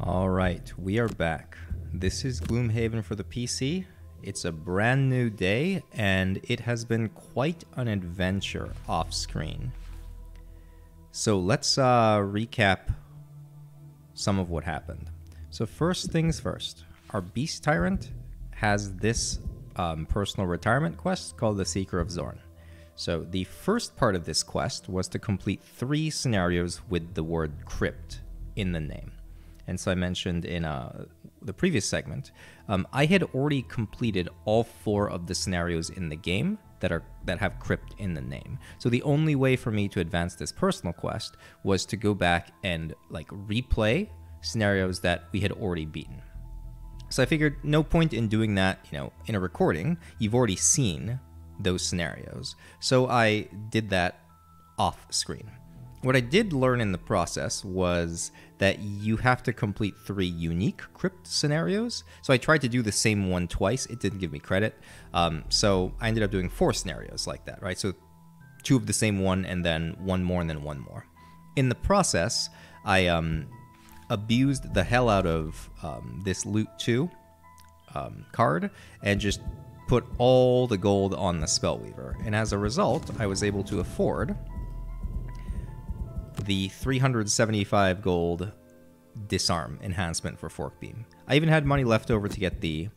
All right, we are back. This is Gloomhaven for the PC. It's a brand new day, and it has been quite an adventure off-screen. So let's recap some of what happened. So first things first, our Beast Tyrant has this personal retirement quest called the Seeker of Zorn. So the first part of this quest was to complete 3 scenarios with the word crypt in the name. And so I mentioned in the previous segment, I had already completed all 4 of the scenarios in the game that have crypt in the name. So the only way for me to advance this personal quest was to go back and replay scenarios that we had already beaten. So I figured no point in doing that, in a recording. You've already seen those scenarios. So I did that off screen. What I did learn in the process was that you have to complete 3 unique crypt scenarios. So I tried to do the same one twice. It didn't give me credit. So I ended up doing 4 scenarios like that, right? So 2 of the same one, and then 1 more, and then 1 more. In the process, I abused the hell out of this Loot 2 card and just put all the gold on the Spellweaver. And as a result, I was able to afford the 375 gold disarm enhancement for Fork Beam. I even had money left over to get the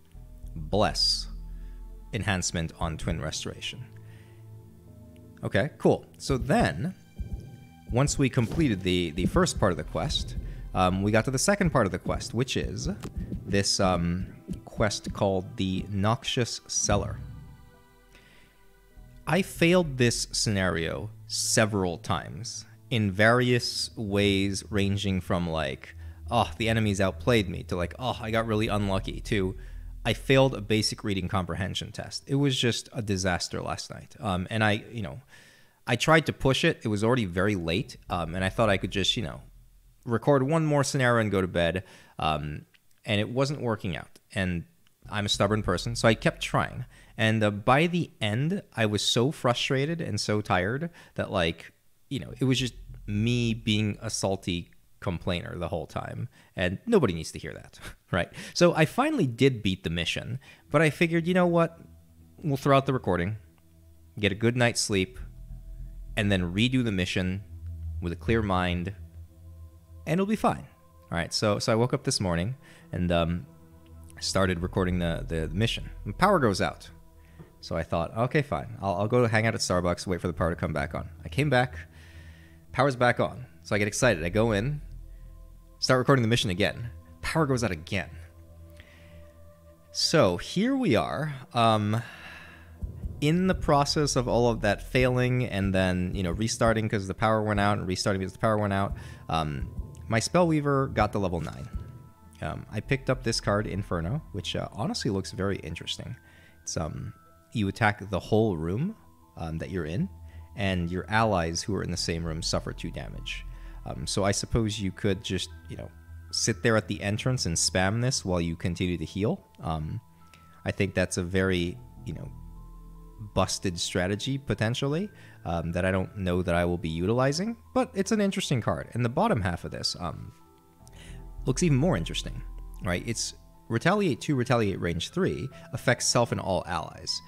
Bless enhancement on Twin Restoration. Okay, cool. So then, once we completed the first part of the quest, we got to the second part of the quest, which is this quest called the Noxious Cellar. I failed this scenario several times in various ways, ranging from the enemies outplayed me, to I got really unlucky, to I failed a basic reading comprehension test. It was just a disaster last night. And I tried to push it. It was already very late, and I thought I could just, record one more scenario and go to bed, and it wasn't working out. And I'm a stubborn person, so I kept trying. And by the end, I was so frustrated and so tired that it was just me being a salty complainer the whole time, and nobody needs to hear that, right? So I finally did beat the mission, but I figured, you know what? We'll throw out the recording, get a good night's sleep, and then redo the mission with a clear mind, and it'll be fine. All right, so I woke up this morning and started recording the mission. And power goes out. So I thought, okay, fine. I'll go hang out at Starbucks, wait for the power to come back on. I came back, power's back on. So I get excited. I go in, start recording the mission again. Power goes out again. So here we are, in the process of all of that failing and then, restarting because the power went out and restarting because the power went out. My Spellweaver got to level 9. I picked up this card, Inferno, which honestly looks very interesting. It's you attack the whole room that you're in, and your allies who are in the same room suffer 2 damage. So I suppose you could just, sit there at the entrance and spam this while you continue to heal. I think that's a very, busted strategy, potentially, that I don't know that I will be utilizing, but it's an interesting card. And the bottom half of this looks even more interesting, right? It's Retaliate 2, Retaliate Range 3, affects self and all allies.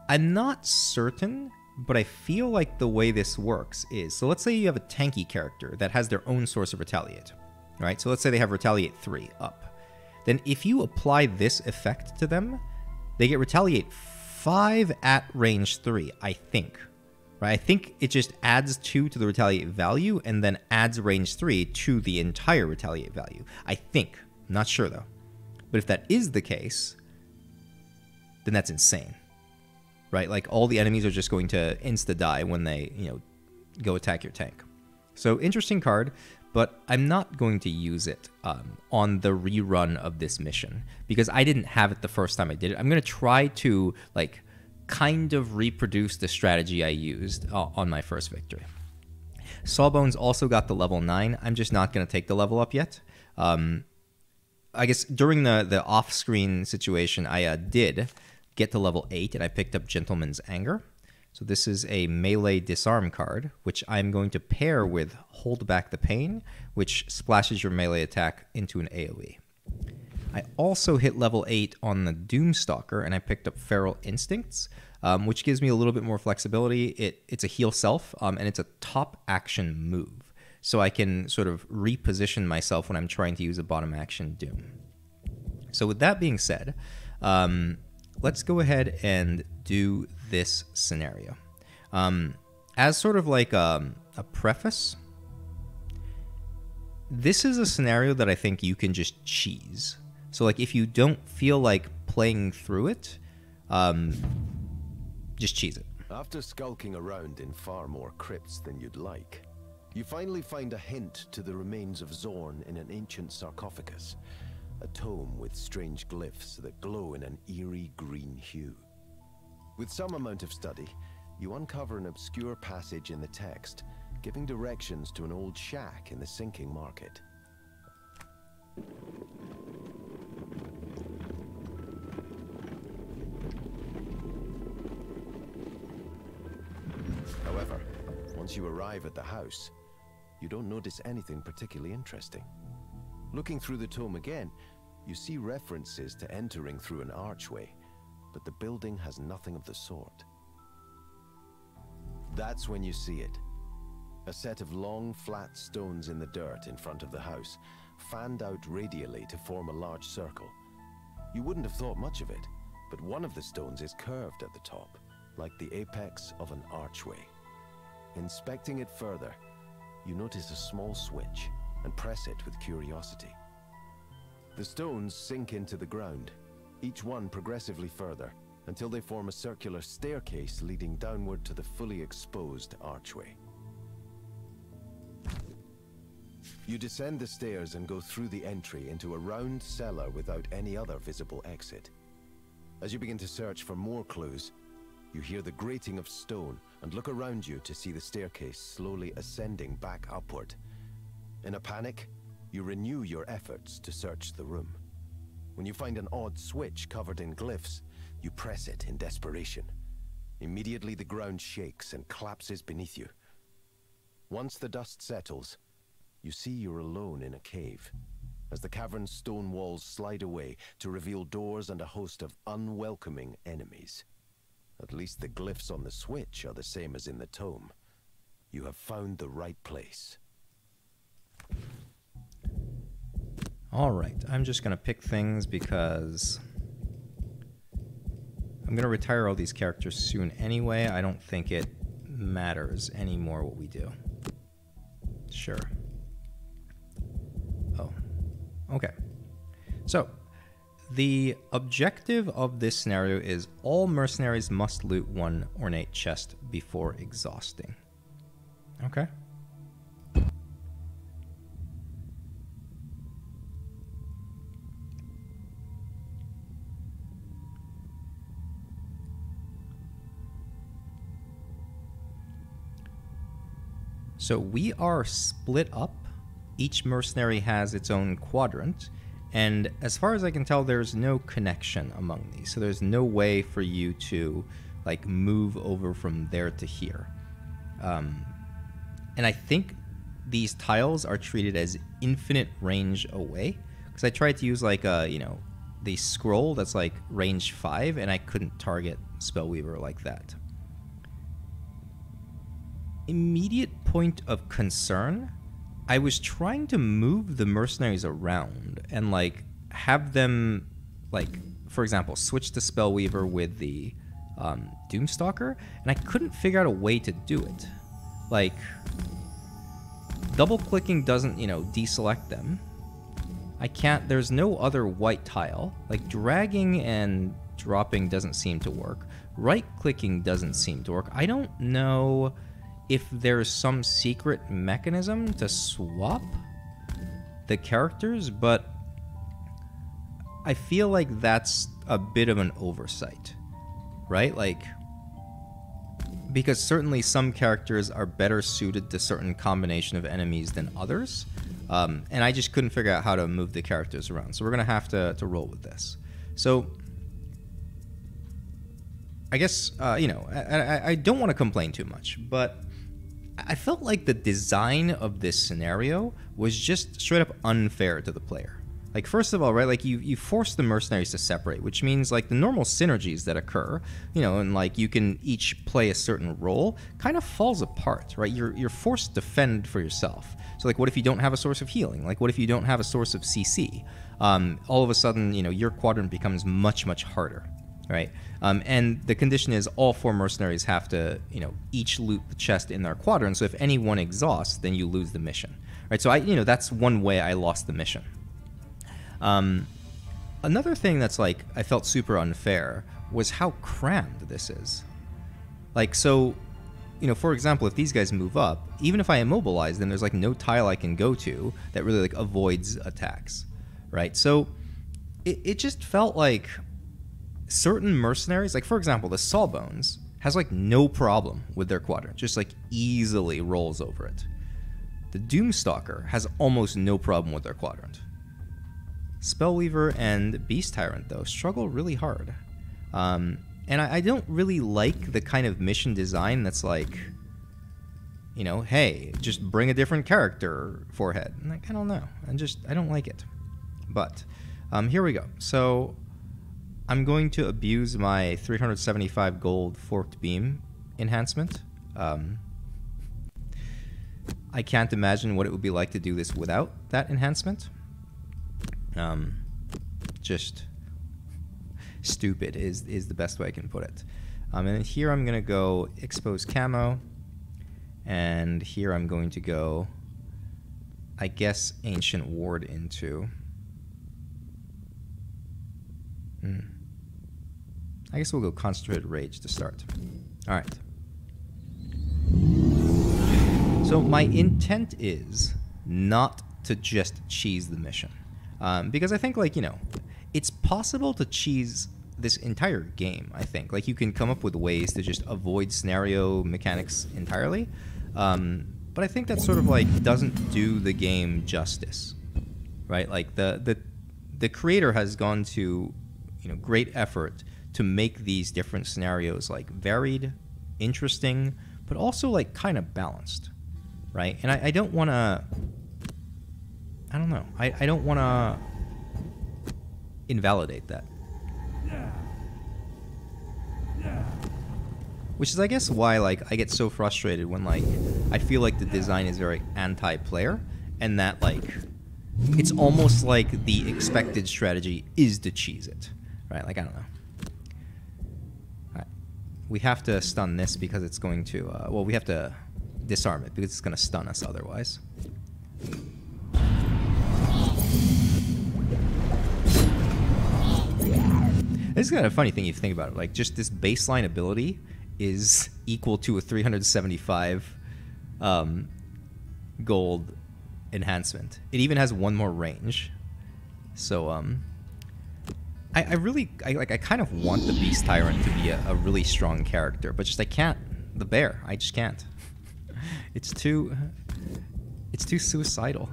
I'm not certain, but I feel like the way this works is, so let's say you have a tanky character that has their own source of Retaliate, right? So let's say they have Retaliate 3 up. Then if you apply this effect to them, they get Retaliate 5 at range 3, I think. Right? I think it just adds 2 to the Retaliate value and then adds range 3 to the entire Retaliate value. I think. I'm not sure, though. But if that is the case, then that's insane. Right? All the enemies are just going to insta-die when they, go attack your tank. So, interesting card, but I'm not going to use it on the rerun of this mission because I didn't have it the first time I did it. I'm going to try to, kind of reproduce the strategy I used on my first victory. Sawbones also got the level 9. I'm just not going to take the level up yet. I guess during the off-screen situation, I did get to level 8, and I picked up Gentleman's Anger. So this is a melee disarm card, which I'm going to pair with Hold Back the Pain, which splashes your melee attack into an AoE. I also hit level 8 on the Doomstalker, and I picked up Feral Instincts, which gives me a little bit more flexibility. It's a heal self, and it's a top action move. So I can sort of reposition myself when I'm trying to use a bottom action Doom. So with that being said, let's go ahead and do this scenario. As sort of like a preface, this is a scenario that I think you can just cheese. So like if you don't feel like playing through it, just cheese it. After skulking around in far more crypts than you'd like, you finally find a hint to the remains of Zorn in an ancient sarcophagus, a tome with strange glyphs that glow in an eerie green hue. With some amount of study, you uncover an obscure passage in the text, giving directions to an old shack in the sinking market. However, once you arrive at the house, you don't notice anything particularly interesting. Looking through the tome again, you see references to entering through an archway, but the building has nothing of the sort. That's when you see it. A set of long, flat stones in the dirt in front of the house, fanned out radially to form a large circle. You wouldn't have thought much of it, but one of the stones is curved at the top, like the apex of an archway. Inspecting it further, you notice a small switch and press it with curiosity. The stones sink into the ground, each one progressively further, until they form a circular staircase leading downward to the fully exposed archway. You descend the stairs and go through the entry into a round cellar without any other visible exit. As you begin to search for more clues, you hear the grating of stone and look around you to see the staircase slowly ascending back upward. In a panic, you renew your efforts to search the room. When you find an odd switch covered in glyphs, you press it in desperation. Immediately the ground shakes and collapses beneath you. Once the dust settles, you see you're alone in a cave, as the cavern's stone walls slide away to reveal doors and a host of unwelcoming enemies. At least the glyphs on the switch are the same as in the tome. You have found the right place. All right, I'm just going to pick things because I'm going to retire all these characters soon anyway. I don't think it matters anymore what we do. Sure. Oh, okay. So, the objective of this scenario is all mercenaries must loot one ornate chest before exhausting. Okay. So we are split up. Each mercenary has its own quadrant. And as far as I can tell, there's no connection among these. So there's no way for you to like move over from there to here. And I think these tiles are treated as infinite range away. Because I tried to use like a, the scroll that's like range 5, and I couldn't target Spellweaver like that. Immediate point of concern, I was trying to move the mercenaries around and like have them, like, for example, switch to Spellweaver with the Doomstalker, and I couldn't figure out a way to do it. Like, double clicking doesn't, deselect them. I can't, there's no other white tile. Like, dragging and dropping doesn't seem to work. Right clicking doesn't seem to work. I don't know if there's some secret mechanism to swap the characters, but I feel like that's a bit of an oversight, right? Like, because certainly some characters are better suited to certain combination of enemies than others, and I just couldn't figure out how to move the characters around, so we're gonna have to roll with this. So I guess, you know, I don't want to complain too much, but I felt like the design of this scenario was just straight up unfair to the player. Like, first of all, right, like, you force the mercenaries to separate, which means, like, the normal synergies that occur, you know, and, like, you can each play a certain role, kind of falls apart, right? You're forced to fend for yourself. So, like, what if you don't have a source of healing? Like, what if you don't have a source of CC? All of a sudden, you know, your quadrant becomes much, much harder, right? And the condition is all 4 mercenaries have to, you know, each loot the chest in their quadrant, so if any one exhausts, then you lose the mission, right? So, you know, that's one way I lost the mission. Another thing that's, like, I felt super unfair was how crammed this is. Like, so, you know, for example, if these guys move up, even if I immobilize them, there's, like, no tile I can go to that really, like, avoids attacks, right? So it just felt like certain mercenaries, like, for example, the Sawbones has, like, no problem with their quadrant, just, like, easily rolls over it. The Doomstalker has almost no problem with their quadrant. Spellweaver and Beast Tyrant, though, struggle really hard. And I don't really like the kind of mission design that's like, you know, hey, just bring a different character forehead. Like, I don't know. I don't like it. But here we go. So I'm going to abuse my 375 gold forked beam enhancement. I can't imagine what it would be like to do this without that enhancement. Just stupid is the best way I can put it. And then here I'm going to go expose camo, and here I'm going to go, I guess, ancient ward into. I guess we'll go concentrated rage to start. All right. So my intent is not to just cheese the mission. Because I think, like, you know, it's possible to cheese this entire game, I think. Like, you can come up with ways to just avoid scenario mechanics entirely. But I think that sort of, like, doesn't do the game justice, right? Like, the creator has gone to, you know, great effort to make these different scenarios, like, varied, interesting, but also, like, kind of balanced, right? And I don't want to... I don't know. I don't want to invalidate that. Which is, I guess, why, like, I get so frustrated when, like, I feel like the design is very anti-player, and that, like, it's almost like the expected strategy is to cheese it, right? Like, I don't know. All right. We have to stun this because it's going to, well, we have to disarm it because it's going to stun us otherwise. This is kind of a funny thing if you think about it. Like, just this baseline ability is equal to a 375 gold enhancement. It even has one more range. So, I kind of want the Beast Tyrant to be a really strong character, but just I can't. The bear, I just can't. It's too suicidal.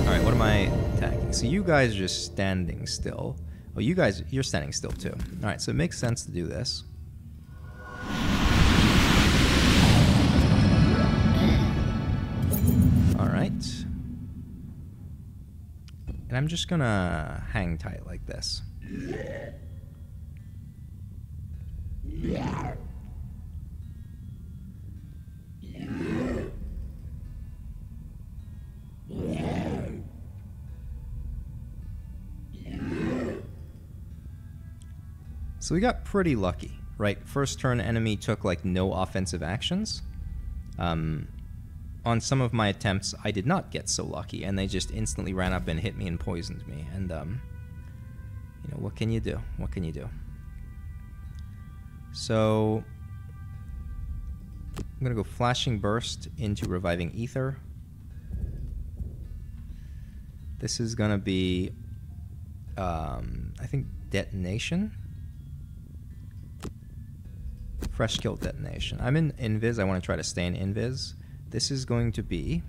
Alright, what am I attacking? So you guys are just standing still. Oh, you're standing still too. Alright, so it makes sense to do this. Alright. And I'm just gonna hang tight like this. So we got pretty lucky, right? First turn enemy took like no offensive actions. On some of my attempts, I did not get so lucky, and they just instantly ran up and hit me and poisoned me. And, you know, what can you do? What can you do? So I'm going to go Flashing Burst into Reviving Ether. This is going to be, I think, Detonation. Fresh Kill Detonation. I'm in Invis. I want to try to stay in Invis. This is going to be...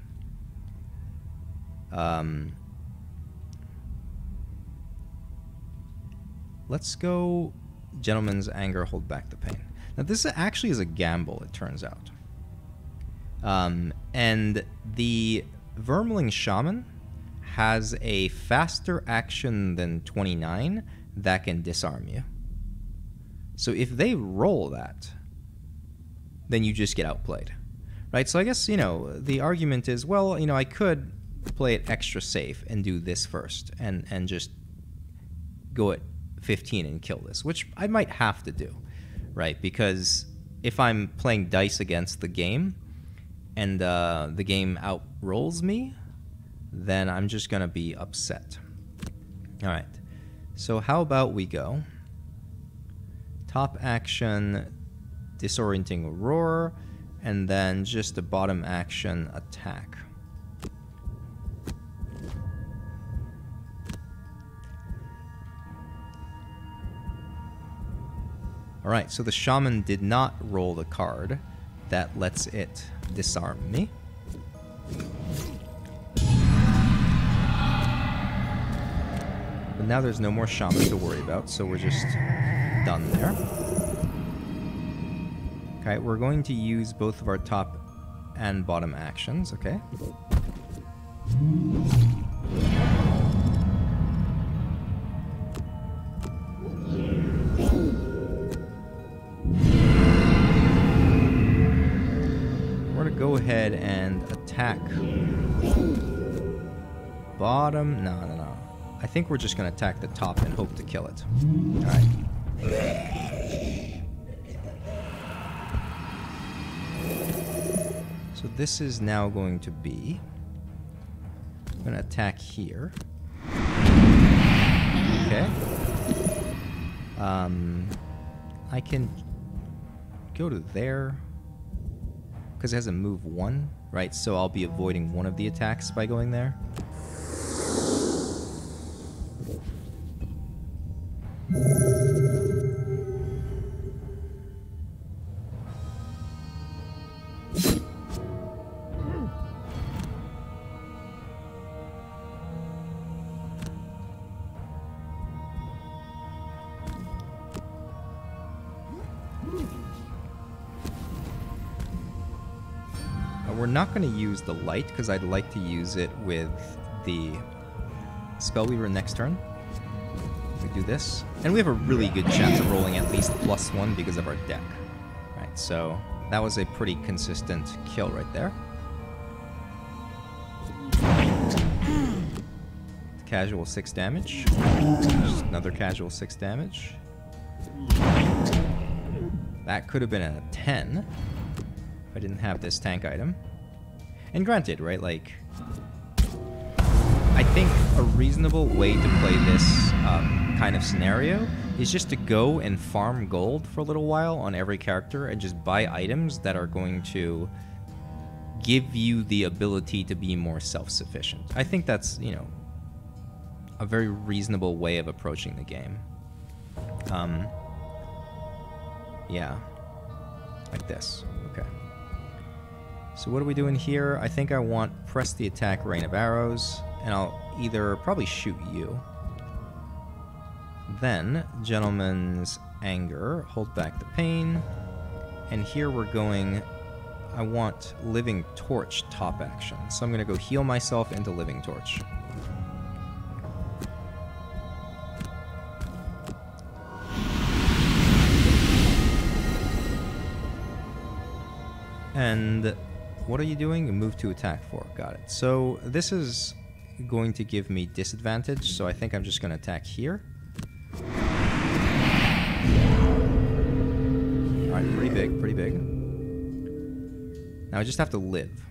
let's go Gentleman's Anger, Hold Back the Pain. Now this actually is a gamble, it turns out. And the Vermling Shaman has a faster action than 29 that can disarm you. So if they roll that, then you just get outplayed. Right? So I guess, you know, the argument is, well, you know, I could play it extra safe and do this first and just go at 15 and kill this, which I might have to do, right? Because if I'm playing dice against the game and the game outrolls me, then I'm just going to be upset. All right. So how about we go top action, Disorienting Roar, and then just a bottom action attack. Alright, so the Shaman did not roll the card that lets it disarm me. But now there's no more Shaman to worry about, so we're just done there. Okay, we're going to use both of our top and bottom actions, okay? We're going to go ahead and attack bottom. No. I think we're just going to attack the top and hope to kill it. Alright. So this is now going to be... I'm going to attack here. Okay. I can go to there because it has a move 1, right? So I'll be avoiding one of the attacks by going there. We're not going to use the light because I'd like to use it with the Spellweaver next turn. We do this, and we have a really good chance of rolling at least +1 because of our deck. Right, so that was a pretty consistent kill right there. Casual 6 damage. Just another casual 6 damage. That could have been a 10 if I didn't have this tank item. And granted, right, like, I think a reasonable way to play this kind of scenario is just to go and farm gold for a little while on every character and just buy items that are going to give you the ability to be more self-sufficient. I think that's, you know, a very reasonable way of approaching the game. Yeah, like this. Okay. So what are we doing here? I think I want press the attack, Rain of Arrows, and I'll either probably shoot you. Then, Gentleman's Anger, Hold Back the Pain. And here we're going, I want Living Torch top action. So I'm going to go heal myself into Living Torch. And what are you doing? Move to attack 4. Got it. So this is going to give me disadvantage, so I think I'm just going to attack here. Alright, pretty big, pretty big. Now I just have to live.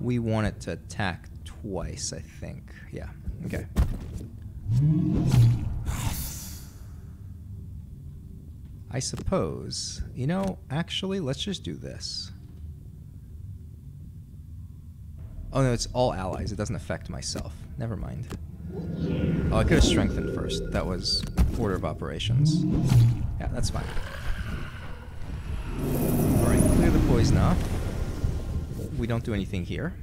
We want it to attack twice, I think. Yeah, okay. I suppose, you know, actually, let's just do this. Oh no, it's all allies. It doesn't affect myself. Never mind. Oh, I could have strengthened first. That was order of operations. Yeah, that's fine. Alright, clear the poison off. We don't do anything here.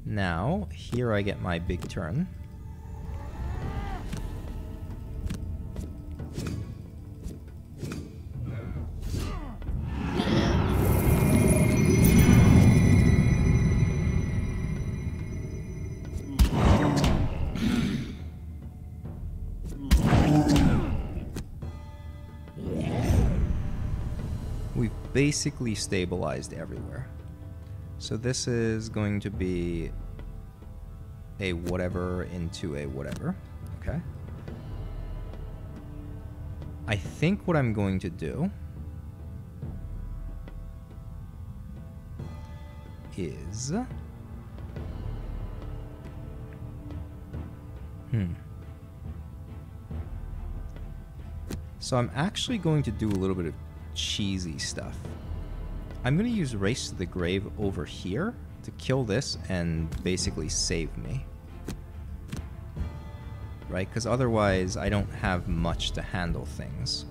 Now, here I get my big turn. We've basically stabilized everywhere. So this is going to be a whatever into a whatever. Okay. I think what I'm going to do is... So I'm actually going to do a little bit of cheesy stuff. I'm going to use Race to the Grave over here to kill this and basically save me. Right? Because otherwise I don't have much to handle things.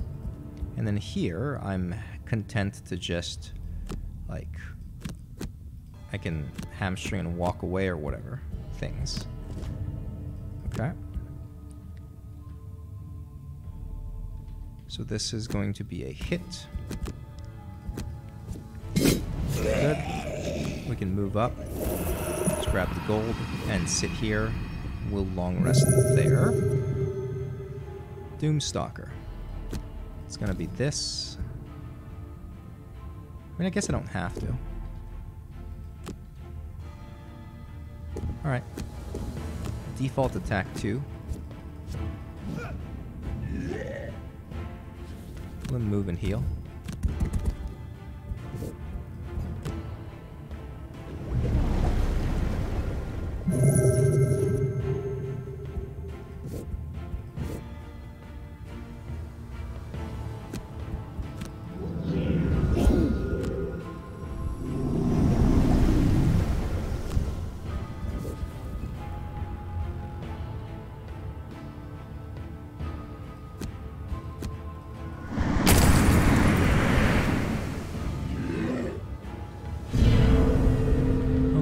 And then here I'm content to just, like, I can hamstring and walk away or whatever things. Okay. So this is going to be a hit. Good. We can move up. Just grab the gold and sit here. We'll long rest there. Doomstalker. It's gonna be this. I mean, I guess I don't have to. Alright. Default attack 2. Let him move and heal.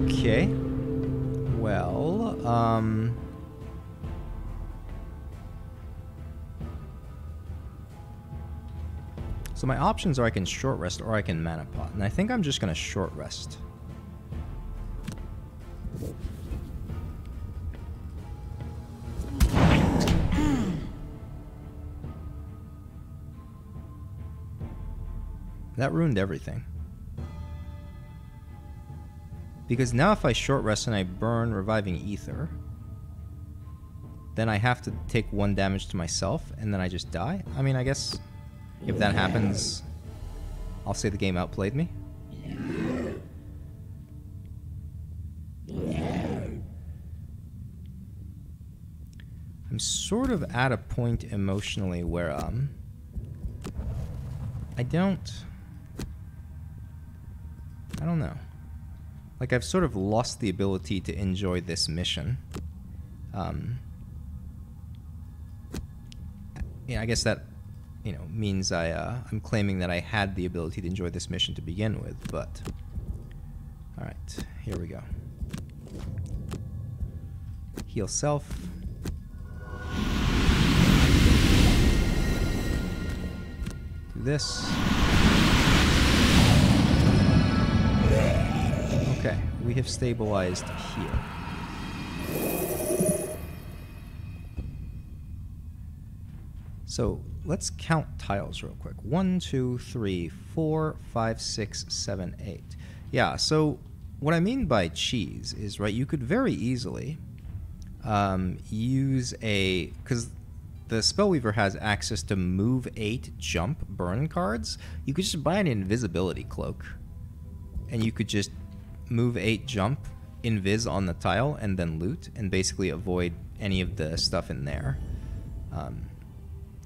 Okay. Well, so my options are I can short rest or I can mana pot, and I think I'm just gonna short rest. That ruined everything. Because now if I short rest and I burn Reviving Ether, then I have to take 1 damage to myself and then I just die? I mean, I guess if that happens, I'll say the game outplayed me. I'm sort of at a point emotionally where I don't know. Like, I've sort of lost the ability to enjoy this mission. Yeah, I guess that, you know, means I'm claiming that I had the ability to enjoy this mission to begin with, but... Alright, here we go. Heal self. Do this. Okay, we have stabilized here. So let's count tiles real quick. 1, 2, 3, 4, 5, 6, 7, 8. Yeah, so what I mean by cheese is, right, you could very easily use a... because the Spellweaver has access to move 8, jump, burn cards. You could just buy an invisibility cloak, and you could just move 8, jump, invis on the tile, and then loot, and basically avoid any of the stuff in there.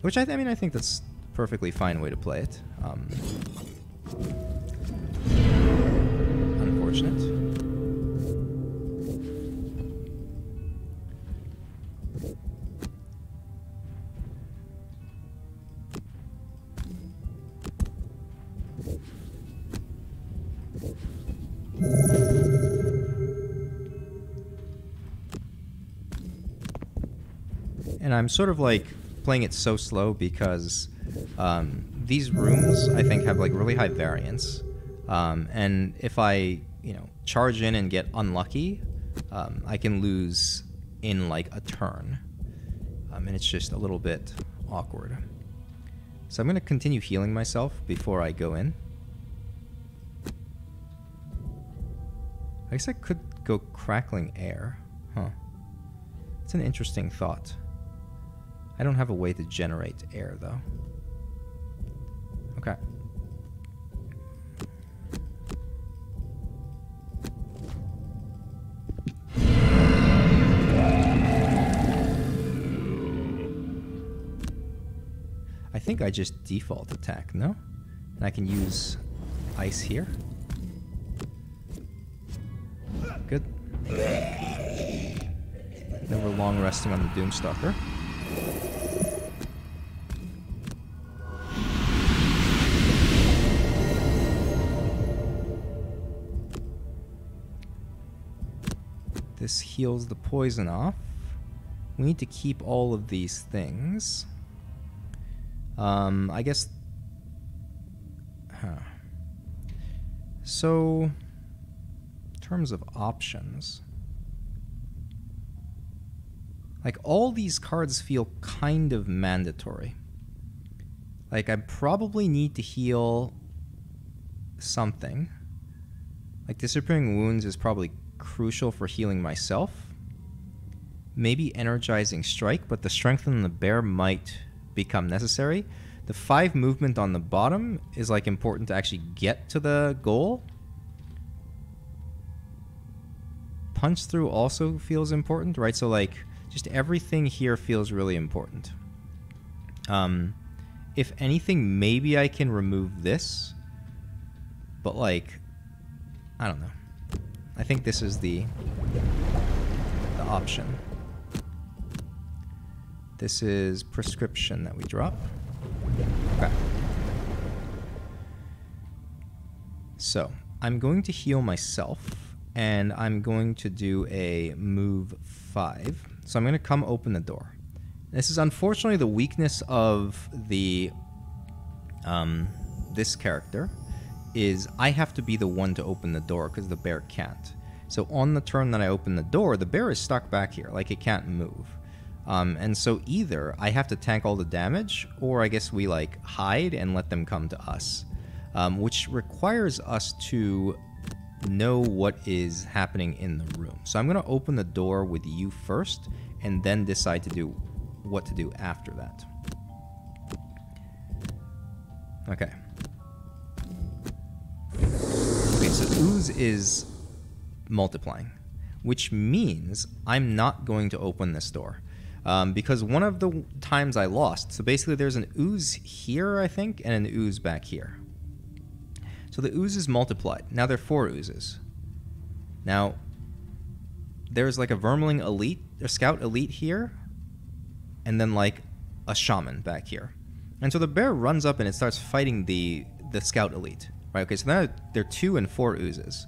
Which I mean, I think that's perfectly fine way to play it. Unfortunate. And I'm sort of like playing it so slow because these rooms I think have like really high variance, and if I charge in and get unlucky, I can lose in like a turn, and it's just a little bit awkward. So I'm going to continue healing myself before I go in. I guess I could go crackling air. Huh. It's an interesting thought. I don't have a way to generate air, though. Okay. I think I just default attack, no? And I can use ice here. Good. Never long resting on the Doomstalker. This heals the poison off. We need to keep all of these things. I guess... Huh. So, in terms of options... Like, all these cards feel kind of mandatory. Like, I probably need to heal something. Like, Disappearing Wounds is probably crucial for healing myself. Maybe Energizing Strike, but the Strengthen the Bear might become necessary. The 5 movement on the bottom is like important to actually get to the goal. Punch Through also feels important, right? So like just everything here feels really important. If anything, maybe I can remove this, but like I don't know. I think this is the option. This is Prescription that we drop. Okay. So, I'm going to heal myself, and I'm going to do a move 5. So I'm going to come open the door. This is unfortunately the weakness of the this character, is I have to be the one to open the door because the bear can't. So on the turn that I open the door, the bear is stuck back here, like it can't move. And so either I have to tank all the damage, or I guess we like hide and let them come to us, which requires us to know what is happening in the room. So I'm going to open the door with you first, and then decide to do what to do after that. Okay. Okay, so ooze is multiplying, which means I'm not going to open this door. Because one of the times I lost, so basically there's an ooze here, I think, and an ooze back here. So the ooze is multiplied. Now there are 4 oozes. Now, there's like a Vermling elite, a scout elite here, and then like a shaman back here. And so the bear runs up and it starts fighting the scout elite. Right, okay, so now there are 2 and 4 oozes.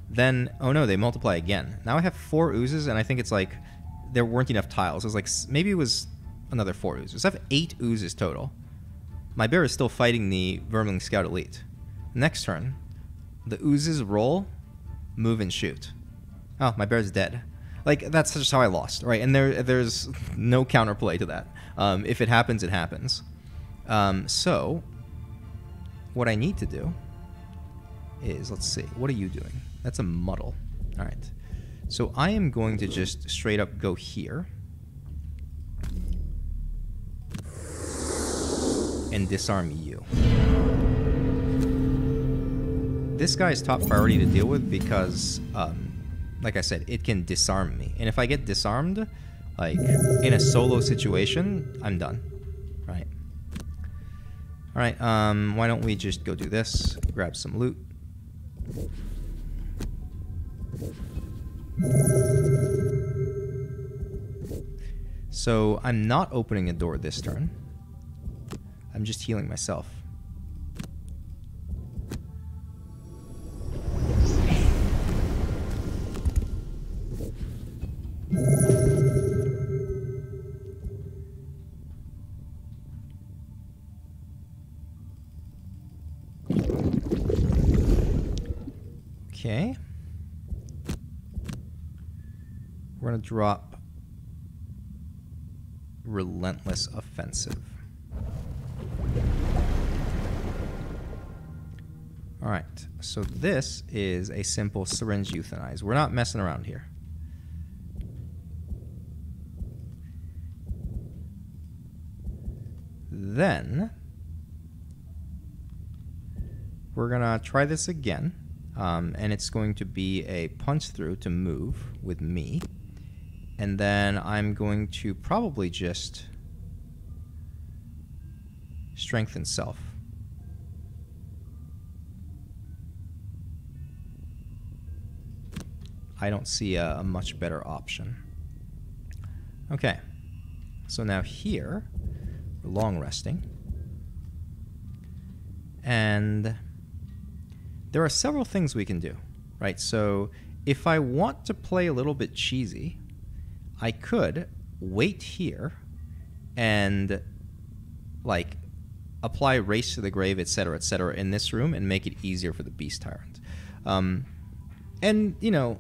Then, oh no, they multiply again. Now I have 4 oozes, and I think it's like there weren't enough tiles. It was like, maybe it was another 4 oozes. I have 8 oozes total. My bear is still fighting the Vermling Scout Elite. Next turn, the oozes roll, move, and shoot. Oh, my bear's dead. Like, that's just how I lost, right? And there's no counterplay to that. If it happens, it happens. So, what I need to do is, let's see, what are you doing? That's a muddle. All right. So I am going to just straight up go here and disarm you. This guy is top priority to deal with because, like I said, it can disarm me. And if I get disarmed, like in a solo situation, I'm done, right? Alright, why don't we just go do this, grab some loot. So I'm not opening a door this turn. I'm just healing myself. Okay. We're going to drop Relentless Offensive. Alright, so this is a simple syringe euthanize. We're not messing around here. Then, we're going to try this again. And it's going to be a punch through to move with me. And then I'm going to probably just strengthen self. I don't see a much better option. Okay. So now here, we're long resting. And there are several things we can do, right? So if I want to play a little bit cheesy, I could wait here and like apply Race to the Grave, etc., in this room and make it easier for the Beast Tyrant. And, you know,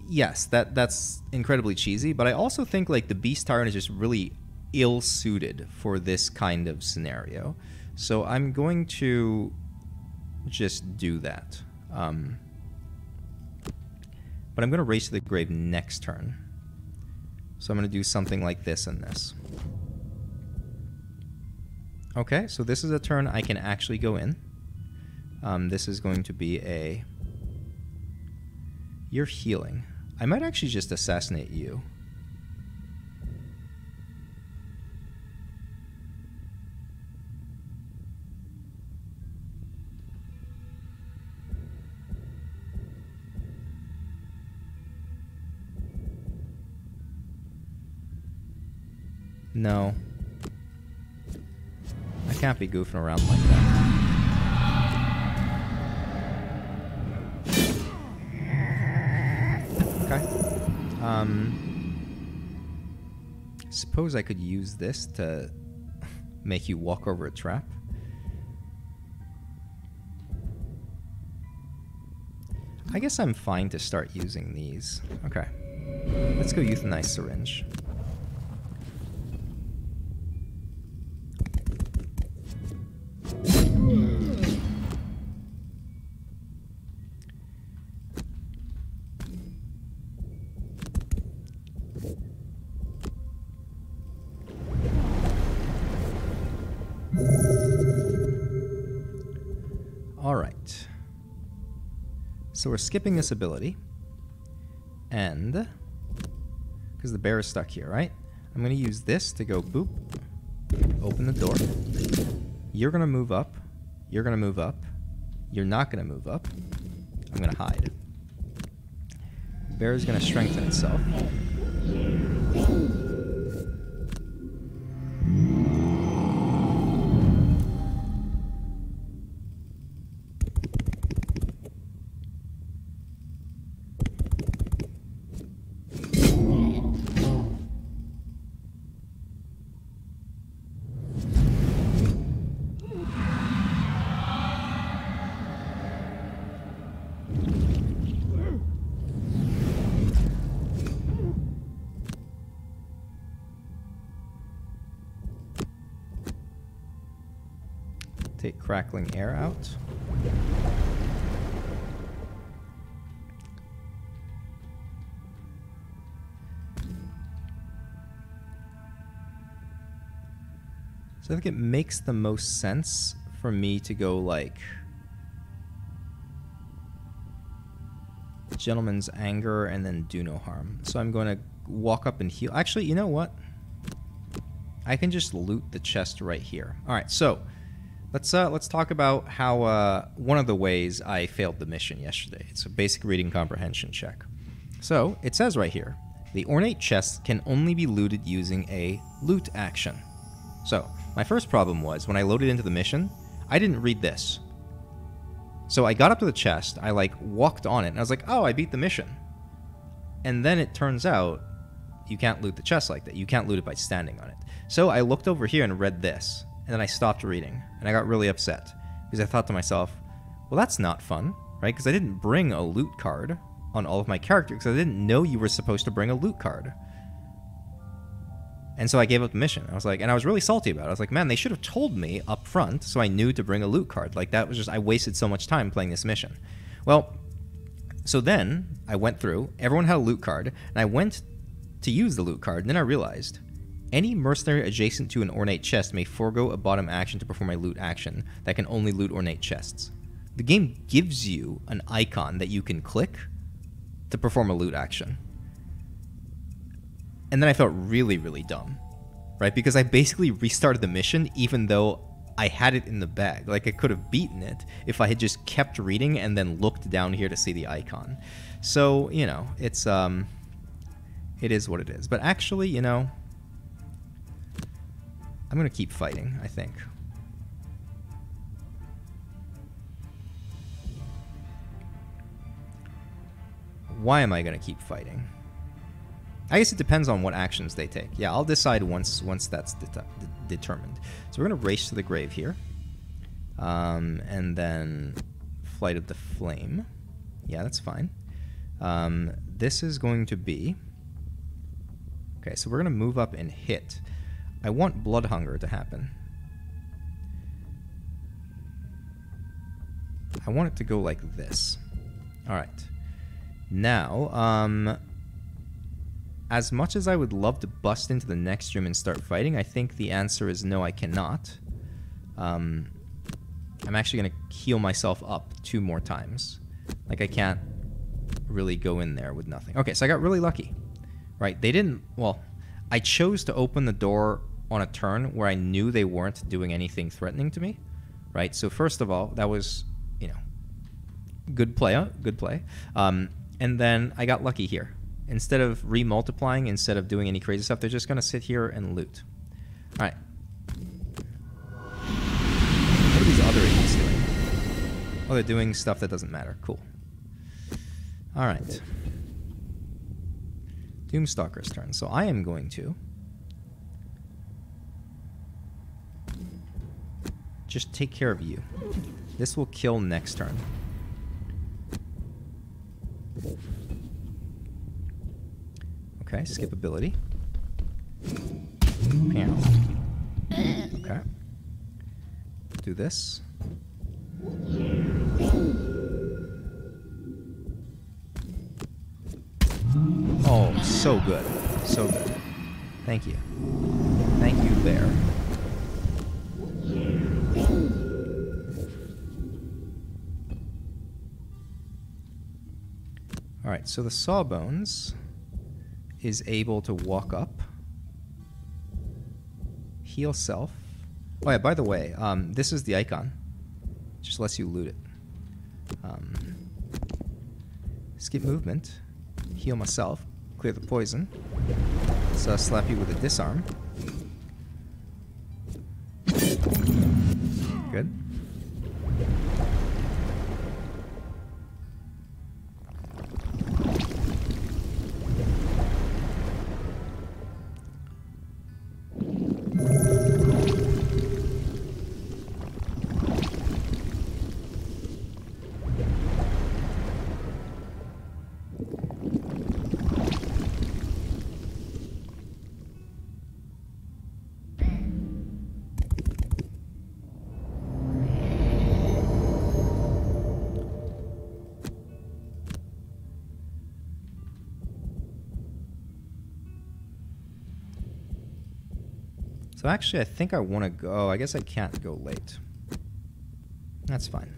yes, that's incredibly cheesy, but I also think like the Beast Tyrant is just really ill-suited for this kind of scenario. So I'm going to just do that. But I'm going to Race to the Grave next turn. So I'm going to do something like this and this. Okay, so this is a turn I can actually go in. This is going to be a... You're healing. I might actually just assassinate you. No. I can't be goofing around like that. Okay. Suppose I could use this to make you walk over a trap. I guess I'm fine to start using these. Okay. Let's go euthanize syringe. Alright. So we're skipping this ability. And... because the bear is stuck here, right? I'm going to use this to go boop. Open the door. You're going to move up. You're going to move up. You're not going to move up. I'm going to hide. The bear is going to strengthen itself. Take crackling air out. So I think it makes the most sense for me to go like Gentleman's Anger and then do no harm. So I'm going to walk up and heal. Actually, you know what? I can just loot the chest right here. All right, so Let's talk about how one of the ways I failed the mission yesterday. It's a basic reading comprehension check. So it says right here, the ornate chest can only be looted using a loot action. So my first problem was when I loaded into the mission, I didn't read this. So I got up to the chest, I like walked on it, and I was like, oh, I beat the mission. And then it turns out you can't loot the chest like that. You can't loot it by standing on it. So I looked over here and read this, and then I stopped reading, and I got really upset because I thought to myself, well, that's not fun, right? Because I didn't bring a loot card on all of my characters because I didn't know you were supposed to bring a loot card. And so I gave up the mission. I was like, and I was really salty about it. I was like, man, they should have told me up front so I knew to bring a loot card. Like, that was just, I wasted so much time playing this mission. Well, so then I went through, everyone had a loot card, and I went to use the loot card, and then I realized any mercenary adjacent to an ornate chest may forego a bottom action to perform a loot action that can only loot ornate chests. The game gives you an icon that you can click to perform a loot action. And then I felt really, really dumb, right? Because I basically restarted the mission even though I had it in the bag. Like, I could have beaten it if I had just kept reading and then looked down here to see the icon. So, you know, it's, it is what it is. But actually, you know, I'm going to keep fighting, I think. Why am I going to keep fighting? I guess it depends on what actions they take. Yeah, I'll decide once that's determined. So we're going to race to the grave here. And then Flight of the Flame. Yeah, that's fine. This is going to be... Okay, so we're going to move up and hit. I want Blood Hunger to happen. I want it to go like this. Alright. Now, as much as I would love to bust into the next room and start fighting, I think the answer is no, I cannot. I'm actually going to heal myself up 2 more times. Like, I can't really go in there with nothing. Okay, so I got really lucky. Right, they didn't... Well, I chose to open the door on a turn where I knew they weren't doing anything threatening to me. Right, so first of all, that was, you know, good play. Good play. And then I got lucky here. Instead of re-multiplying, instead of doing any crazy stuff, they're just going to sit here and loot. All right. What are these other idiots doing? Oh, they're doing stuff that doesn't matter. Cool. All right. Doomstalker's turn. So I am going to just take care of you. This will kill next turn. Okay, skip ability. Okay. Do this. Oh, so good. So good. Thank you. Thank you, bear. Alright, so the Sawbones is able to walk up, heal self. Oh yeah, by the way, this is the icon. Just lets you loot it. Skip movement, heal myself, clear the poison. Let's slap you with a disarm. Good. So actually, I think I want to go... I guess I can't go late. That's fine.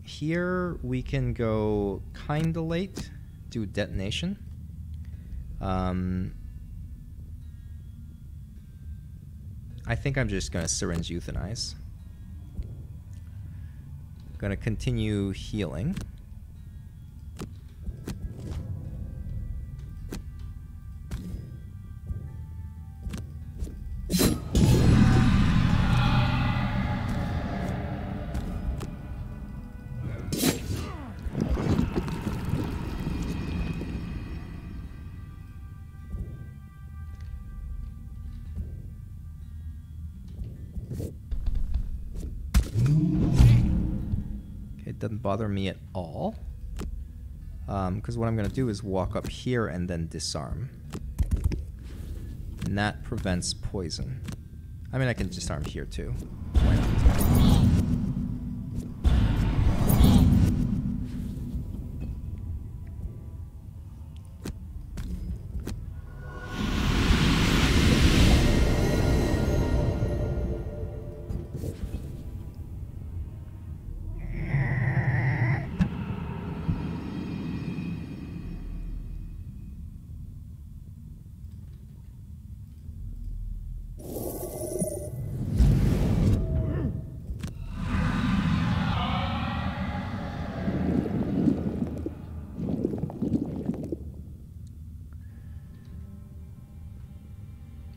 Here, we can go kind of late. Do detonation. I I think I'm just going to syringe euthanize. Going to continue healing. Doesn't bother me at all, because what I'm going to do is walk up here and then disarm, and that prevents poison. I mean, I can disarm here too. Why not?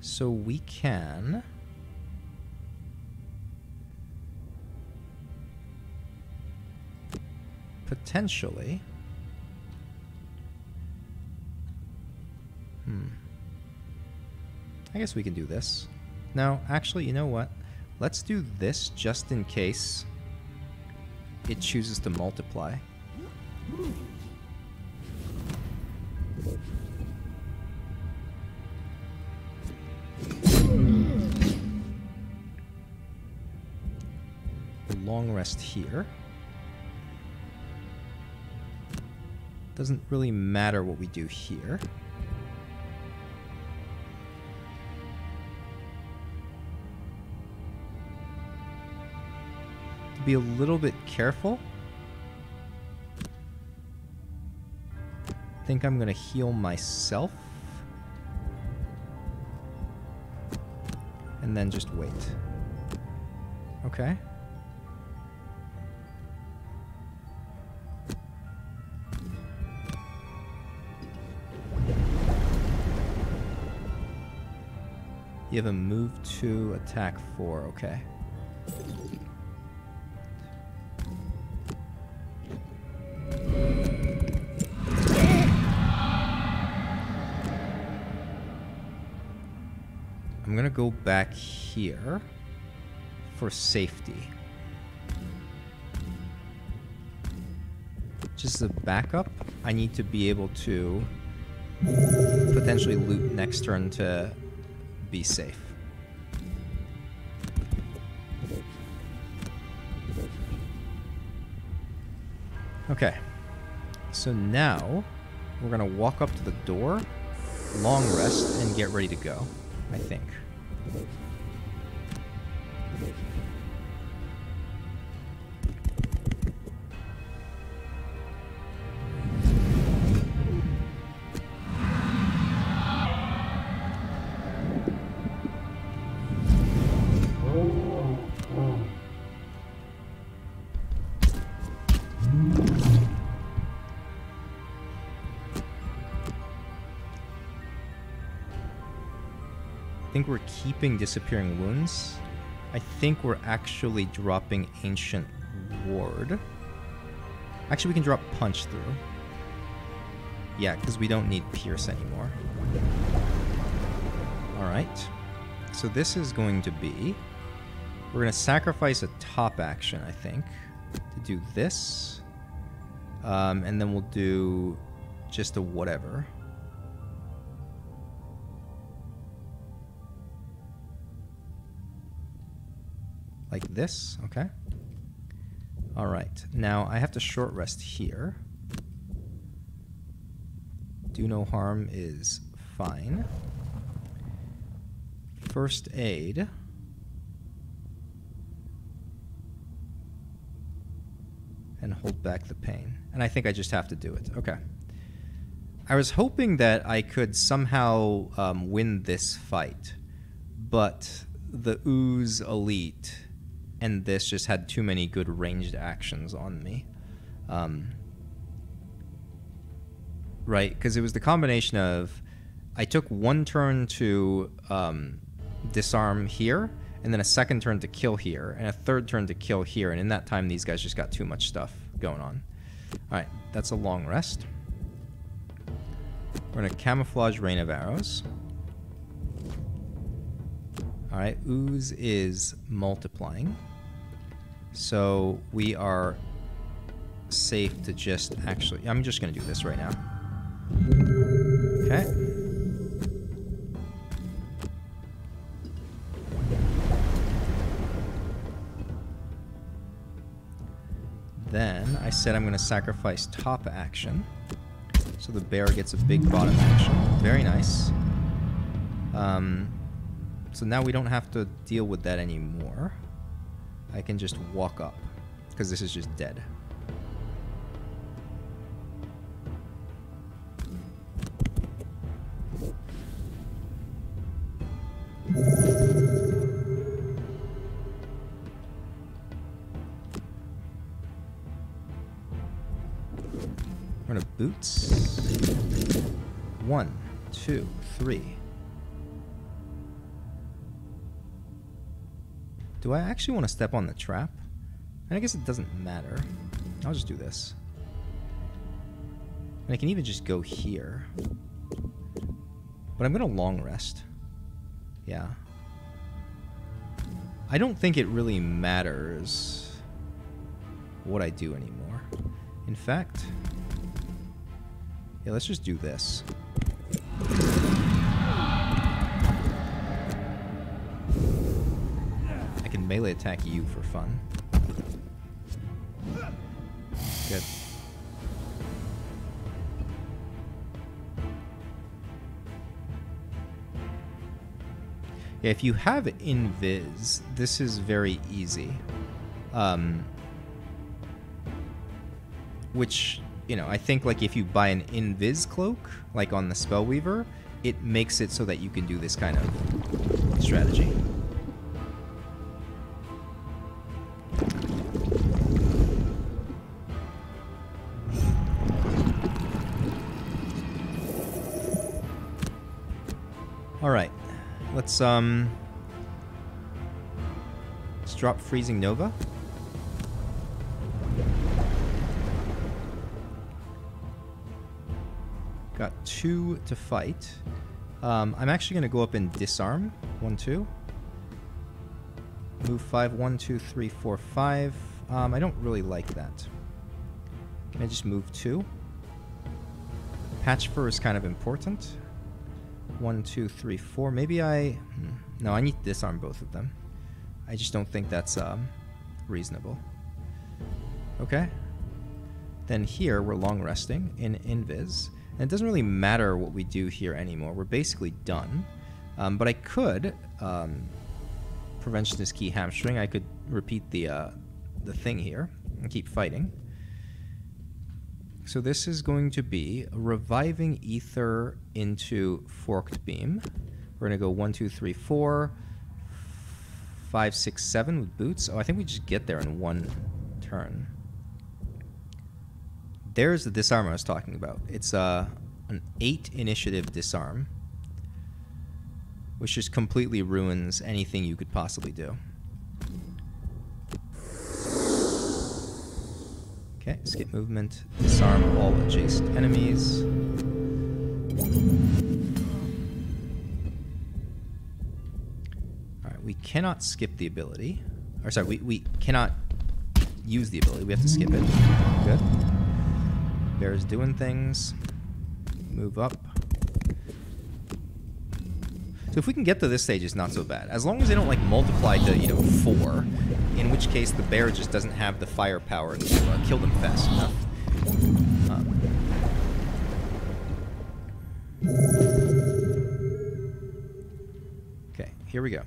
So we can potentially I guess we can do this. No, actually, you know what? Let's do this just in case it chooses to multiply. Long rest here. Doesn't really matter what we do here. To be a little bit careful, I think I'm gonna heal myself and then just wait. Okay. You have a move 2, attack 4, okay. I'm gonna go back here for safety. Just as a backup, I need to be able to potentially loot next turn to be safe. Okay, so now we're gonna walk up to the door, long rest, and get ready to go, I think. I think we're keeping Disappearing Wounds. I think we're actually dropping Ancient Ward. Actually, we can drop Punch Through. Yeah, because we don't need Pierce anymore. Alright. So this is going to be... We're going to sacrifice a top action, I think, to do this. And then we'll do just a whatever. Like this, okay. All right, now I have to short rest here. Do no harm is fine. First aid. And hold back the pain. And I think I just have to do it, okay. I was hoping that I could somehow win this fight, but the Ooze Elite and this just had too many good ranged actions on me. Right, because it was the combination of I took one turn to disarm here, and then a second turn to kill here, and a third turn to kill here, and in that time these guys just got too much stuff going on. Alright, that's a long rest. We're going to camouflage Rain of Arrows. Alright, Ooze is multiplying. So we are safe to just actually... I'm just going to do this right now. Okay. Then I said I'm going to sacrifice top action. So the bear gets a big bottom action. Very nice. So now we don't have to deal with that anymore. I can just walk up, because this is just dead. We're gonna boots. 1, 2, 3. Do I actually want to step on the trap? And I guess it doesn't matter. I'll just do this. And I can even just go here. But I'm gonna long rest. Yeah. I don't think it really matters what I do anymore. In fact... yeah, let's just do this. I can melee attack you for fun. Good. Yeah, if you have Invis, this is very easy. Which... you know, I think like if you buy an Invis cloak, like on the Spellweaver, it makes it so that you can do this kind of strategy. All right, let's drop Freezing Nova. Got 2 to fight. I'm actually going to go up and disarm. 1, 2. Move 5, 1, 2, 3, 4, 5. I don't really like that. Can I just move 2? Patch Fur is kind of important. 1, 2, 3, 4. Maybe I... no, I need to disarm both of them. I just don't think that's reasonable. Okay. Then here, we're long resting in Invis. And it doesn't really matter what we do here anymore. We're basically done. But I could... Preventionist Key Hamstring. I could repeat the thing here and keep fighting. So this is going to be Reviving Ether into Forked Beam. We're going to go 1, 2, 3, 4, 5, 6, 7 with boots. Oh, I think we just get there in 1 turn. There's the disarm I was talking about. It's an 8 initiative disarm, which just completely ruins anything you could possibly do. Okay, skip movement, disarm all adjacent enemies. Alright, we cannot skip the ability. Or sorry, we cannot use the ability, we have to skip it. Good. Bear's doing things. Move up. So if we can get to this stage, it's not so bad. As long as they don't, like, multiply to, you know, 4, in which case the bear just doesn't have the firepower to kill them fast enough. Okay, here we go.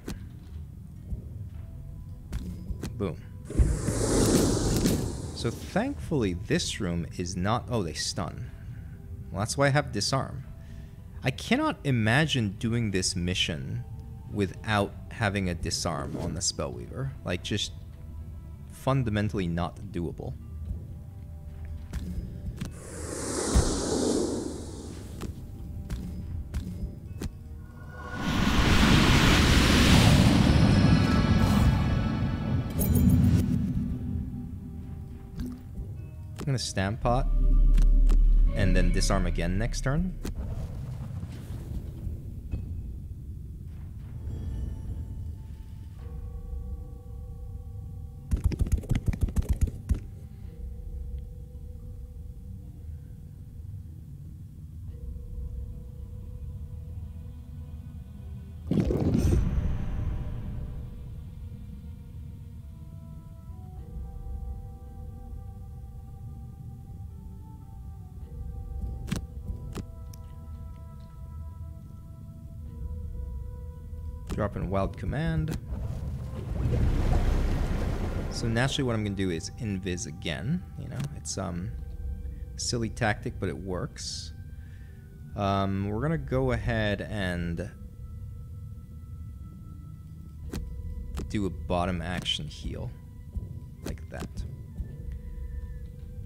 Boom. So thankfully this room is not... oh, they stun. Well, that's why I have disarm. I cannot imagine doing this mission without having a disarm on the Spellweaver. Like, just fundamentally not doable. I'm gonna Stamp Pot and then disarm again next turn. Drop in Wild Command. So naturally what I'm going to do is Invis again. You know, it's silly tactic, but it works. We're going to go ahead and do a bottom action heal. Like that.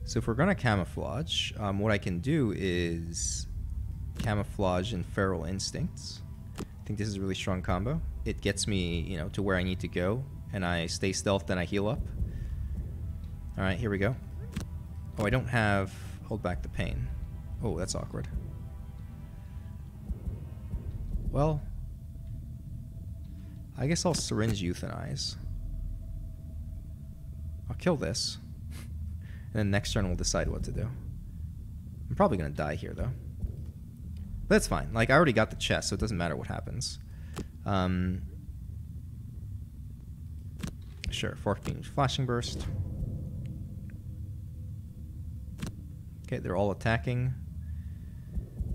So if we're going to Camouflage, what I can do is Camouflage and Feral Instincts. I think this is a really strong combo. It gets me, you know, to where I need to go, and I stay stealth, then I heal up. Alright, here we go. Oh, I don't have Hold Back the Pain. Oh, that's awkward. Well, I guess I'll Syringe Euthanize. I'll kill this, and then next turn we'll decide what to do. I'm probably going to die here, though. That's fine. Like, I already got the chest, so it doesn't matter what happens. Sure, Fork Beam, Flashing Burst. Okay, they're all attacking.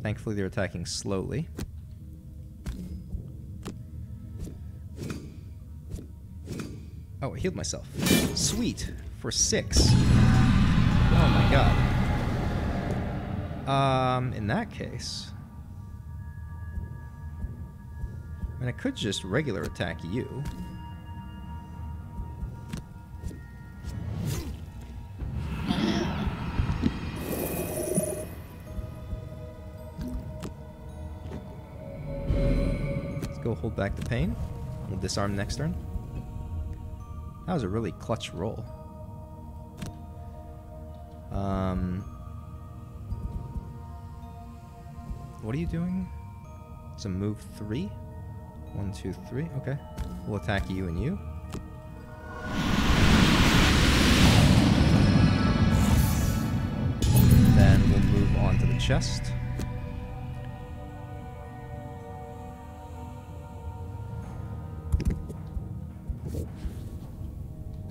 Thankfully, they're attacking slowly. Oh, I healed myself. Sweet! For 6. Oh my god. In that case... And I could just regular attack you. Let's go Hold Back the Pain. We'll disarm next turn. That was a really clutch roll. What are you doing? It's a move 3? 1, 2, 3. Okay. We'll attack you and you. Then we'll move on to the chest.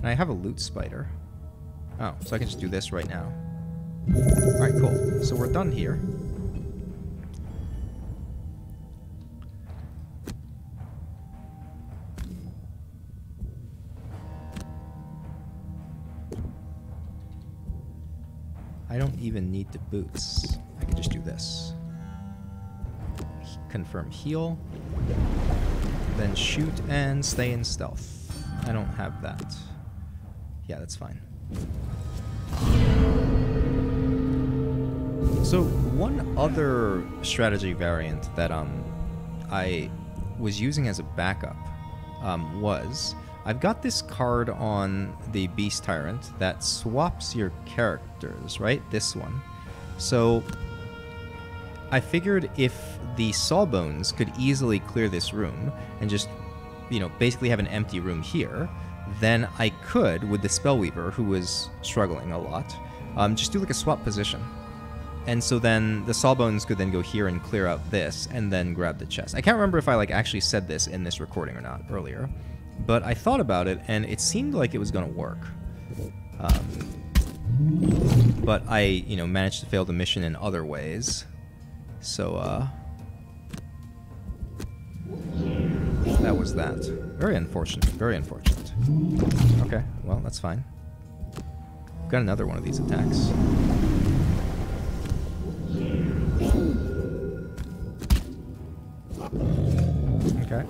And I have a Loot Spider. Oh, so I can just do this right now. Alright, cool. So we're done here. I don't even need the boots. I can just do this. Confirm heal. Then shoot and stay in stealth. I don't have that. Yeah, that's fine. So one other strategy variant that I was using as a backup was... I've got this card on the Beast Tyrant that swaps your characters, right? This one. So I figured if the Sawbones could easily clear this room and just, you know, basically have an empty room here, then I could, with the Spellweaver, who was struggling a lot, just do like a swap position. And so then the Sawbones could then go here and clear out this and then grab the chest. I can't remember if I like actually said this in this recording or not earlier. But I thought about it, and it seemed like it was going to work. But I, you know, managed to fail the mission in other ways. So, that was that. Very unfortunate. Very unfortunate. Okay, well, that's fine. We've got another one of these attacks. Okay.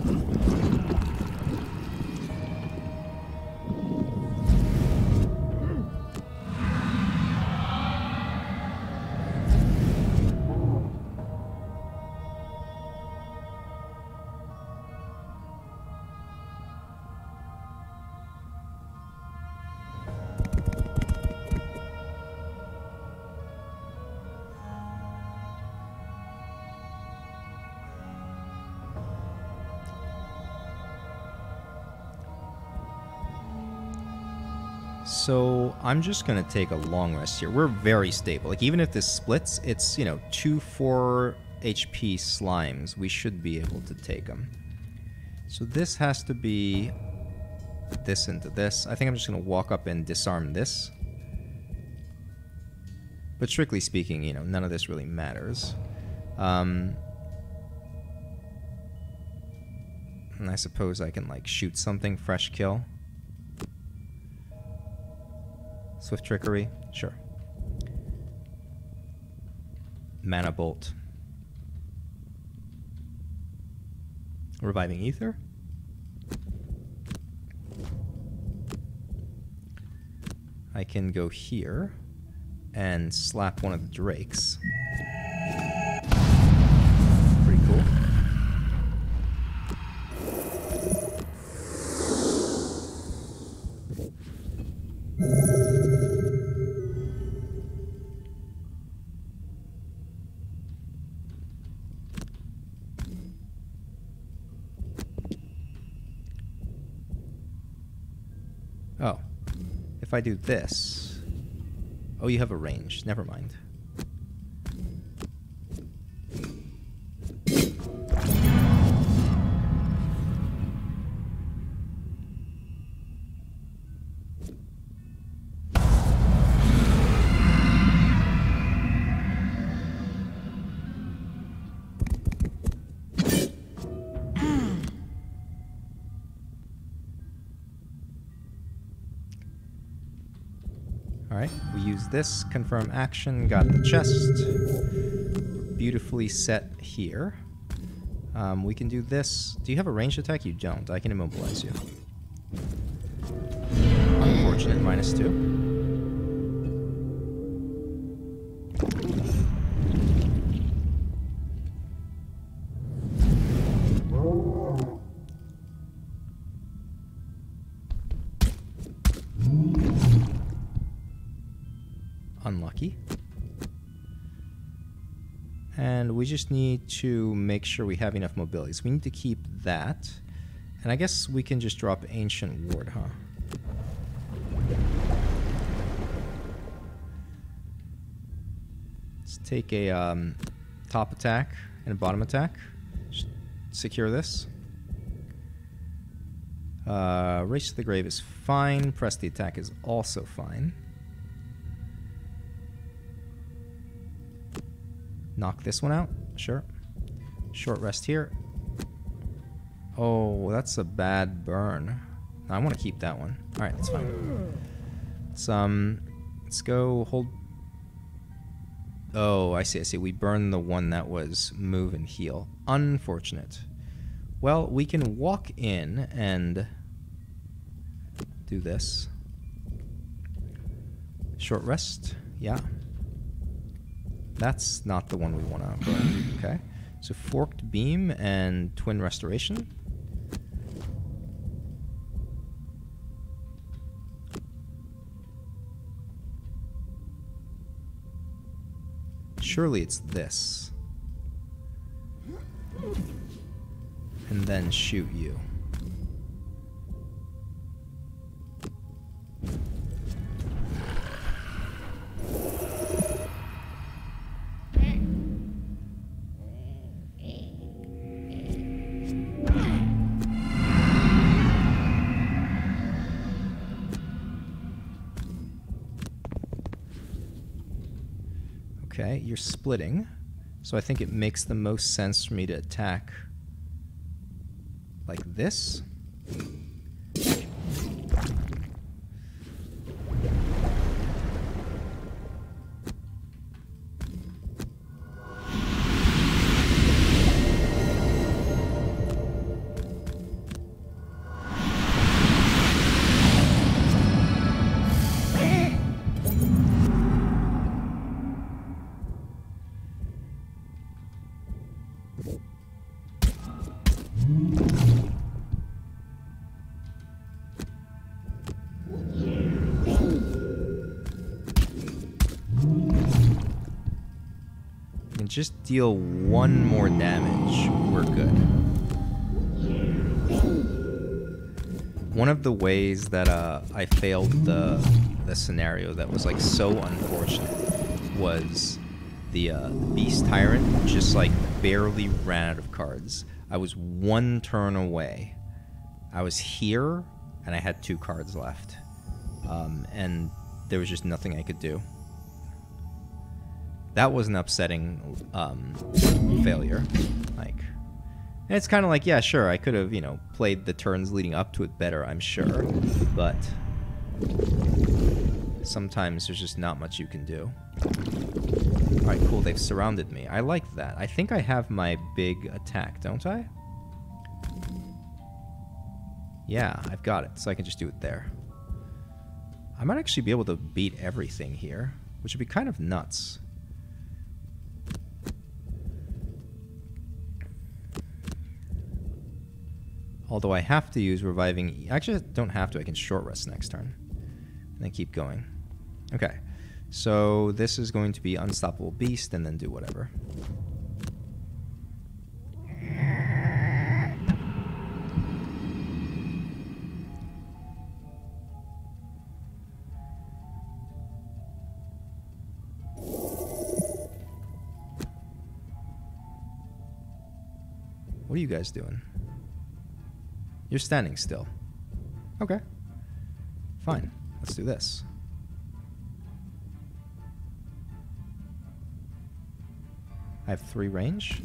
So I'm just going to take a long rest here. We're very stable. Like, even if this splits, it's, you know, 2 4 HP slimes. We should be able to take them. So this has to be this into this. I think I'm just going to walk up and disarm this. But strictly speaking, you know, none of this really matters. And I suppose I can, like, shoot something, fresh kill. Swift Trickery, sure. Mana Bolt. Reviving Ether. I can go here and slap one of the drakes. Pretty cool. Oh, if I do this... Oh, you have a range. Never mind. Alright, we use this, confirm action, got the chest. Beautifully set here. We can do this. Do you have a ranged attack? You don't. I can immobilize you. Unfortunate, -2. Unlucky. And we just need to make sure we have enough mobility. So we need to keep that. And I guess we can just drop Ancient Ward, huh? Let's take a top attack and a bottom attack. Just secure this. Race to the Grave is fine. Press the attack is also fine. Knock this one out. Sure. Short rest here. Oh, that's a bad burn. I want to keep that one. Alright, that's fine. Let's go hold... Oh, I see, I see. We burned the one that was move and heal. Unfortunate. Well, we can walk in and do this. Short rest. Yeah. That's not the one we want to burn. Okay. So Forked Beam and Twin Restoration. Surely it's this. And then shoot you. Okay, you're splitting, so I think it makes the most sense for me to attack like this. just deal 1 more damage, we're good. One of the ways that I failed the scenario that was like so unfortunate was the Beast Tyrant just like barely ran out of cards. I was 1 turn away. I was here and I had 2 cards left. And there was just nothing I could do. That was an upsetting failure. Like, and it's kind of like, yeah, sure, I could have, you know, played the turns leading up to it better, I'm sure. But sometimes there's just not much you can do. Alright, cool, they've surrounded me. I like that. I think I have my big attack, don't I? Yeah, I've got it, so I can just do it there. I might actually be able to beat everything here, which would be kind of nuts. Although I have to use reviving... Actually, I don't have to. I can short rest next turn. And then keep going. Okay. So this is going to be Unstoppable Beast and then do whatever. What are you guys doing? You're standing still. Okay. Fine. Let's do this. I have 3 range.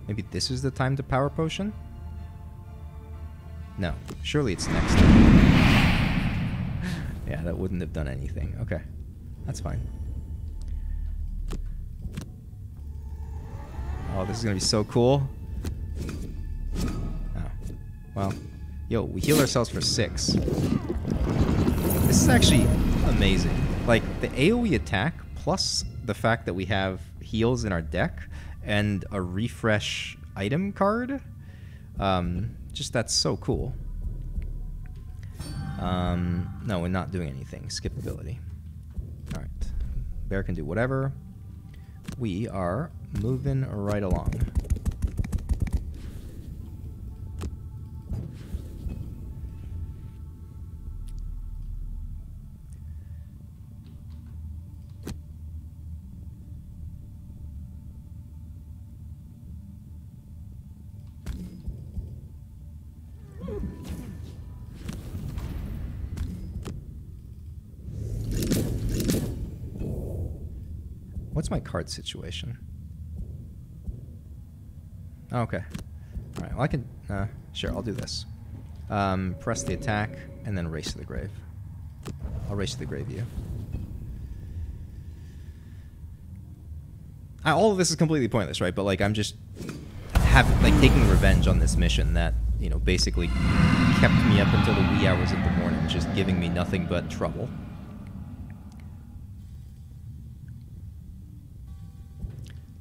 Maybe this is the time to power potion? No. Surely it's next turn. Yeah, that wouldn't have done anything. Okay. That's fine. Oh, this is gonna be so cool. Oh. Well. Yo, we heal ourselves for 6. This is actually amazing. Like, the AoE attack, plus the fact that we have heals in our deck, and a refresh item card. Just that's so cool. No, we're not doing anything. Skip ability. Alright. Bear can do whatever. We are moving right along. What's my card situation? Oh, okay. Alright, well I can... sure, I'll do this. Press the attack, and then race to the grave. I'll race to the grave you. All of this is completely pointless, right? But, like, I'm just... taking revenge on this mission that, you know, basically kept me up until the wee hours of the morning, just giving me nothing but trouble.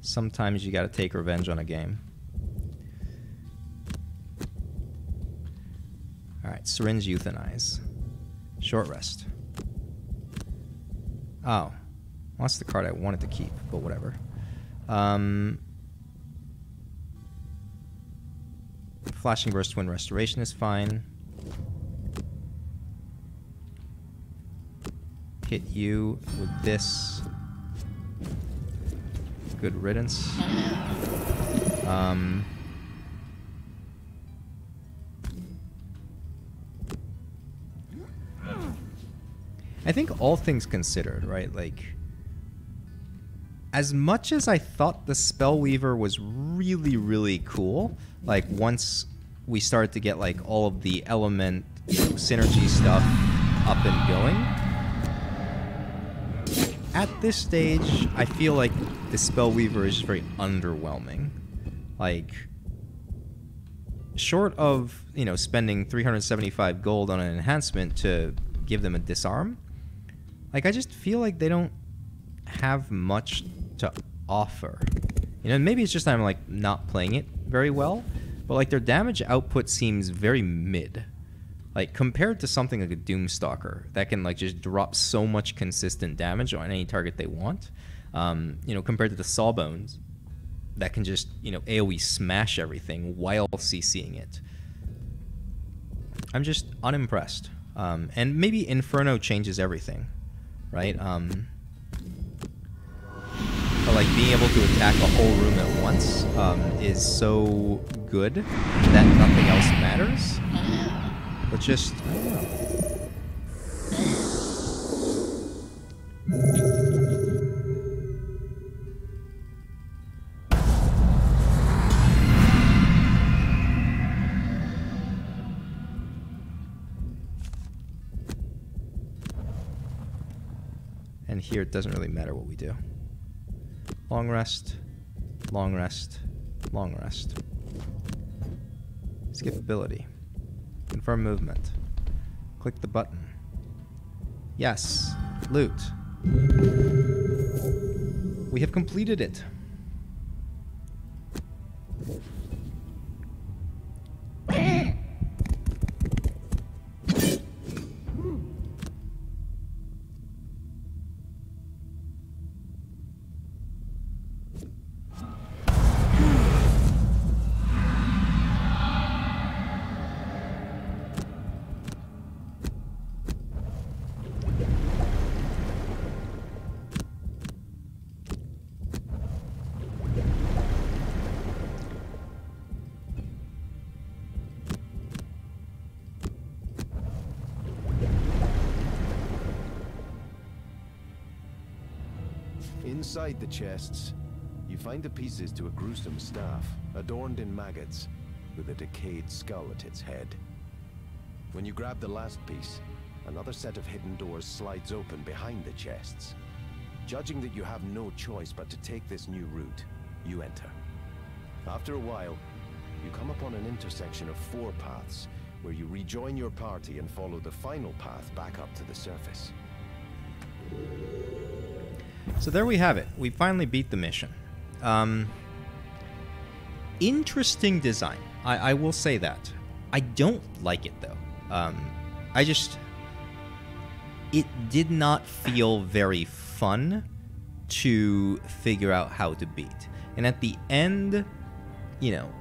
Sometimes you gotta take revenge on a game. Alright, Syringe Euthanize. Short Rest. Oh. Well, that's the card I wanted to keep, but whatever. Flashing Burst Twin Restoration is fine. Hit you with this. Good riddance. I think all things considered, right? Like, as much as I thought the Spellweaver was really, really cool, like, once we started to get, like, all of the element, you know, synergy stuff up and going, at this stage, I feel like the Spellweaver is just very underwhelming. Like, short of, you know, spending 375 gold on an enhancement to give them a disarm, like, I just feel like they don't have much to offer. You know, maybe it's just I'm, like, not playing it very well, but, like, their damage output seems very mid. Like, compared to something like a Doomstalker that can, like, just drop so much consistent damage on any target they want, you know, compared to the Sawbones that can just, you know, AoE smash everything while CCing it. I'm just unimpressed. And maybe Inferno changes everything, right? But, like, being able to attack a whole room at once is so good that nothing else matters. But just, I don't know. And here it doesn't really matter what we do. Long rest, long rest, long rest. Skip ability. Confirm movement. Click the button. Yes. Loot. We have completed it. Inside the chests, you find the pieces to a gruesome staff, adorned in maggots, with a decayed skull at its head. When you grab the last piece, another set of hidden doors slides open behind the chests. Judging that you have no choice but to take this new route, you enter. After a while, you come upon an intersection of 4 paths, where you rejoin your party and follow the final path back up to the surface. So there we have it. We finally beat the mission. Interesting design. I will say that. I don't like it, though. It did not feel very fun to figure out how to beat. And at the end, you know,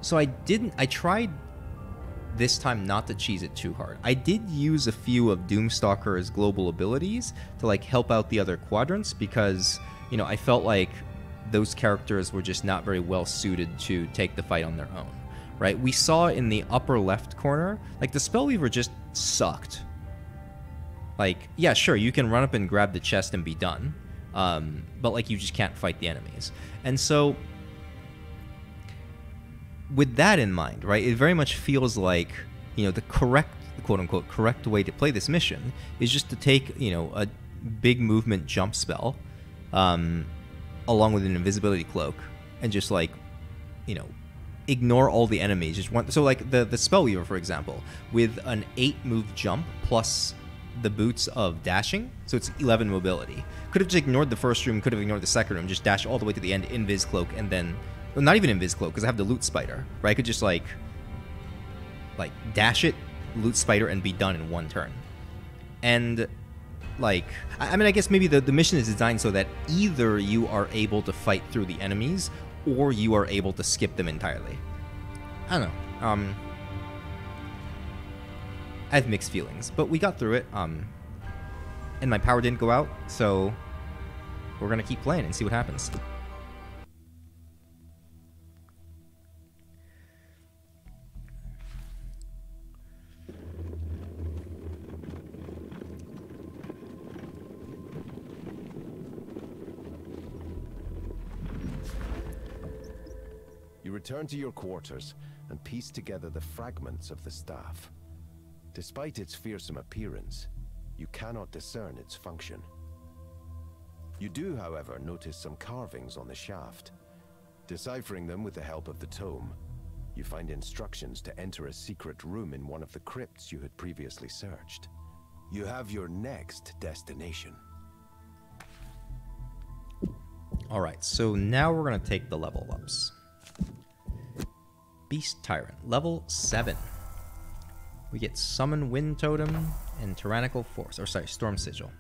so I tried this time not to cheese it too hard. I did use a few of Doomstalker's global abilities to, like, help out the other quadrants because, you know, I felt like those characters were just not very well suited to take the fight on their own, right? We saw in the upper left corner, like, the Spellweaver just sucked. Like, yeah, sure, you can run up and grab the chest and be done, but, like, you just can't fight the enemies. And so, with that in mind, right, it very much feels like, you know, the correct, quote-unquote, correct way to play this mission is just to take, you know, a big movement jump spell, along with an invisibility cloak, and just, like, you know, ignore all the enemies. Just one. So, like, the Spellweaver, for example, with an 8-move jump plus the boots of dashing, so it's 11 mobility. Could have just ignored the first room, could have ignored the second room, just dash all the way to the end, invis cloak, and then... Well, not even invis cloak, because I have the loot spider, right? I could just, like dash it, loot spider, and be done in one turn. And, like, I mean, I guess maybe the mission is designed so that either you are able to fight through the enemies, or you are able to skip them entirely. I don't know. I have mixed feelings, but we got through it, and my power didn't go out, so we're gonna keep playing and see what happens. You return to your quarters and piece together the fragments of the staff. Despite its fearsome appearance, you cannot discern its function. You do, however, notice some carvings on the shaft. Deciphering them with the help of the tome, you find instructions to enter a secret room in one of the crypts you had previously searched. You have your next destination. Alright, so now we're going to take the level ups. Beast Tyrant, level 7. We get Summon Wind Totem and Tyrannical Force. Or sorry, Storm Sigil.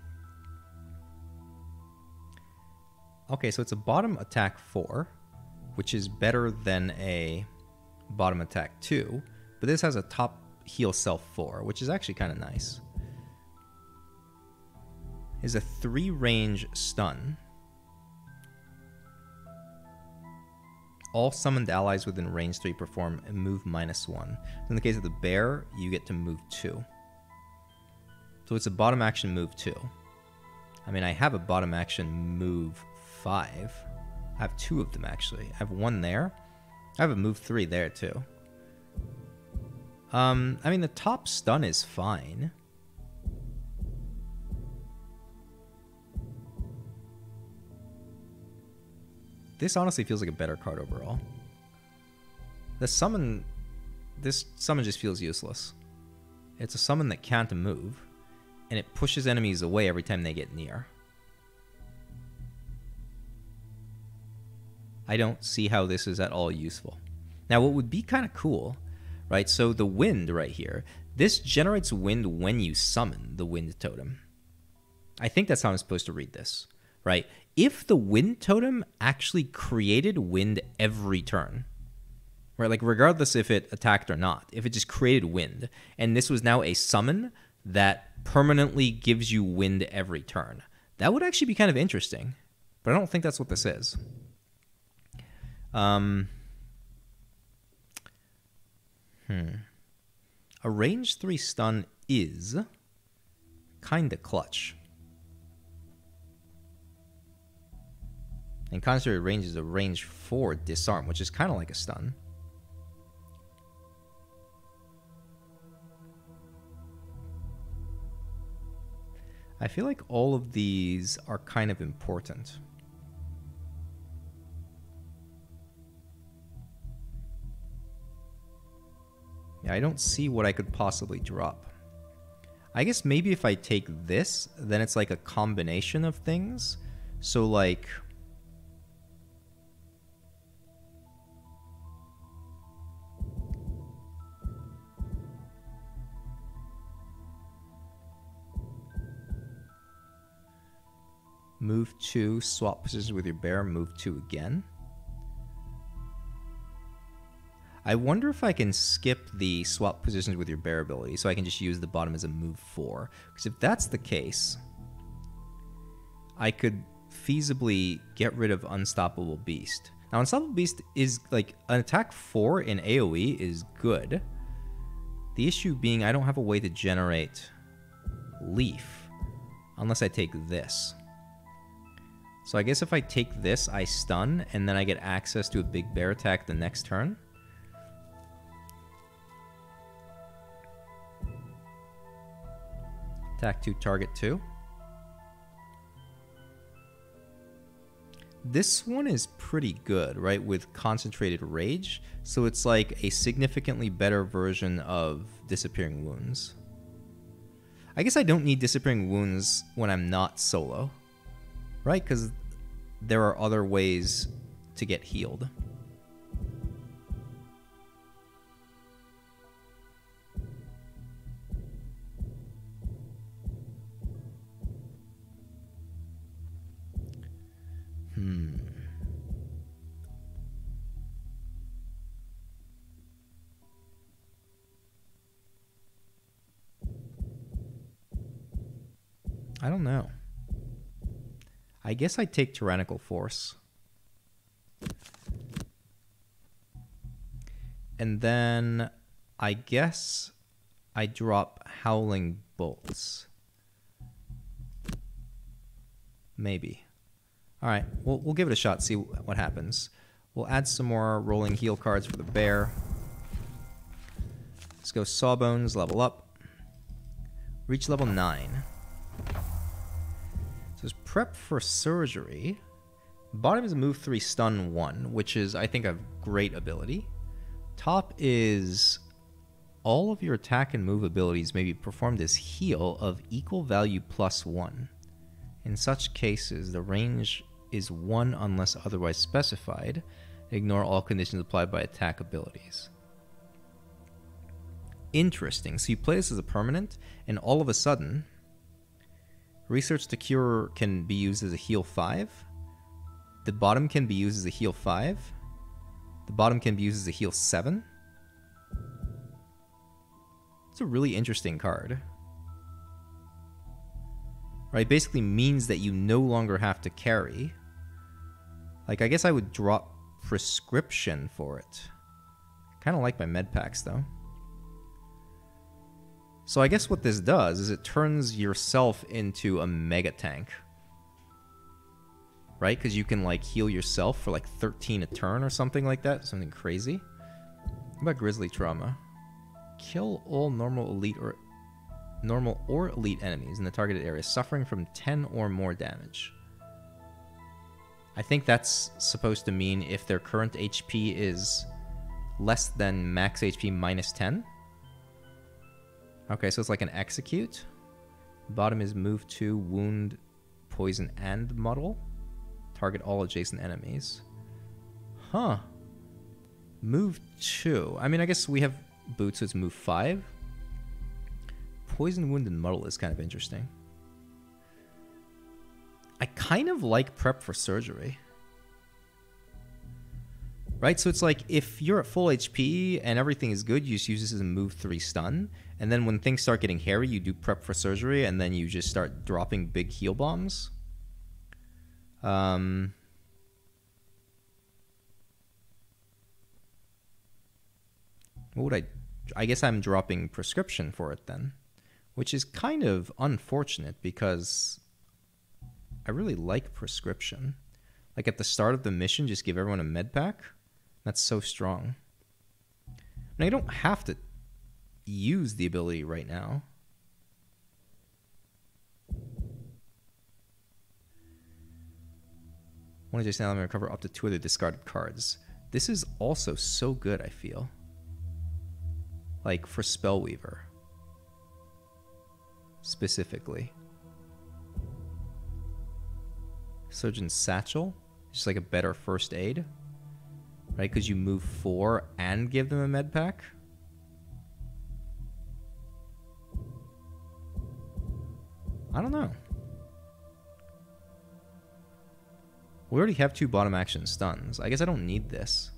Okay, so it's a bottom attack 4, which is better than a bottom attack 2. But this has a top heal self 4, which is actually kind of nice. Is a 3 range stun. All summoned allies within range 3 perform a move -1. In the case of the bear, you get to move 2. So it's a bottom action move 2. I mean, I have a bottom action move 5. I have 2 of them actually. I have 1 there. I have a move 3 there too. I mean, the top stun is fine. This honestly feels like a better card overall. This summon just feels useless. It's a summon that can't move, and it pushes enemies away every time they get near. I don't see how this is at all useful. Now, what would be kind of cool, right? So the wind right here, this generates wind when you summon the wind totem. I think that's how I'm supposed to read this, right? If the wind totem actually created wind every turn, right? Like regardless if it attacked or not, if it just created wind, and this was now a summon that permanently gives you wind every turn, that would actually be kind of interesting. But I don't think that's what this is. A range 3 stun is kinda clutch. And concentrated range is a range 4 disarm, which is kind of like a stun. I feel like all of these are kind of important. Yeah, I don't see what I could possibly drop. I guess maybe if I take this, then it's like a combination of things. So like... Move 2, swap positions with your bear, move 2 again. I wonder if I can skip the swap positions with your bear ability, so I can just use the bottom as a move 4. Because if that's the case, I could feasibly get rid of Unstoppable Beast. Now, Unstoppable Beast is like an attack 4 in AoE is good. The issue being I don't have a way to generate Leaf unless I take this. So I guess if I take this, I stun, and then I get access to a big bear attack the next turn. Attack 2, target 2. This one is pretty good, right, with Concentrated Rage. So it's like a significantly better version of Disappearing Wounds. I guess I don't need Disappearing Wounds when I'm not solo. Right, because there are other ways to get healed. I don't know. I guess I'd take Tyrannical Force. And then I guess I drop Howling Bolts. Maybe. All right, we'll give it a shot, see what happens. We'll add some more rolling heal cards for the bear. Let's go Sawbones, level up. Reach level 9. So it's prep for surgery. Bottom is move 3, stun 1, which is, I think, a great ability. Top is all of your attack and move abilities may be performed as heal of equal value +1. In such cases, the range is 1 unless otherwise specified. Ignore all conditions applied by attack abilities. Interesting. So you play this as a permanent, and all of a sudden, Research to Cure can be used as a heal 5. The bottom can be used as a heal 5. The bottom can be used as a heal 7. It's a really interesting card. Right, basically means that you no longer have to carry. Like, I guess I would drop Prescription for it. Kind of like my med packs, though. So I guess what this does is it turns yourself into a mega tank. Right? Because you can, like, heal yourself for, like, 13 a turn or something like that. Something crazy. What about Grizzly Trauma? Kill all normal or elite enemies in the targeted area suffering from 10 or more damage. I think that's supposed to mean if their current HP is less than max HP minus 10. Okay, so it's like an execute. Bottom is move 2, wound, poison, and muddle. Target all adjacent enemies. Huh. Move 2. I mean, I guess we have boots, so it's move 5. Poison, wound, and muddle is kind of interesting. I kind of like prep for surgery. Right? So it's like if you're at full HP and everything is good, you just use this as a move 3 stun. And then when things start getting hairy, you do prep for surgery, and then you just start dropping big heal bombs. What would I guess I'm dropping Prescription for it then. Which is kind of unfortunate because I really like Prescription. Like at the start of the mission, just give everyone a med pack. That's so strong. And I don't have to use the ability right now. One adjacent element recover up to 2 other discarded cards. This is also so good, I feel. Like for Spellweaver. Specifically. Surgeon's Satchel. Just like a better first aid. Right? Because you move 4 and give them a med pack. I don't know. We already have 2 bottom action stuns. I guess I don't need this.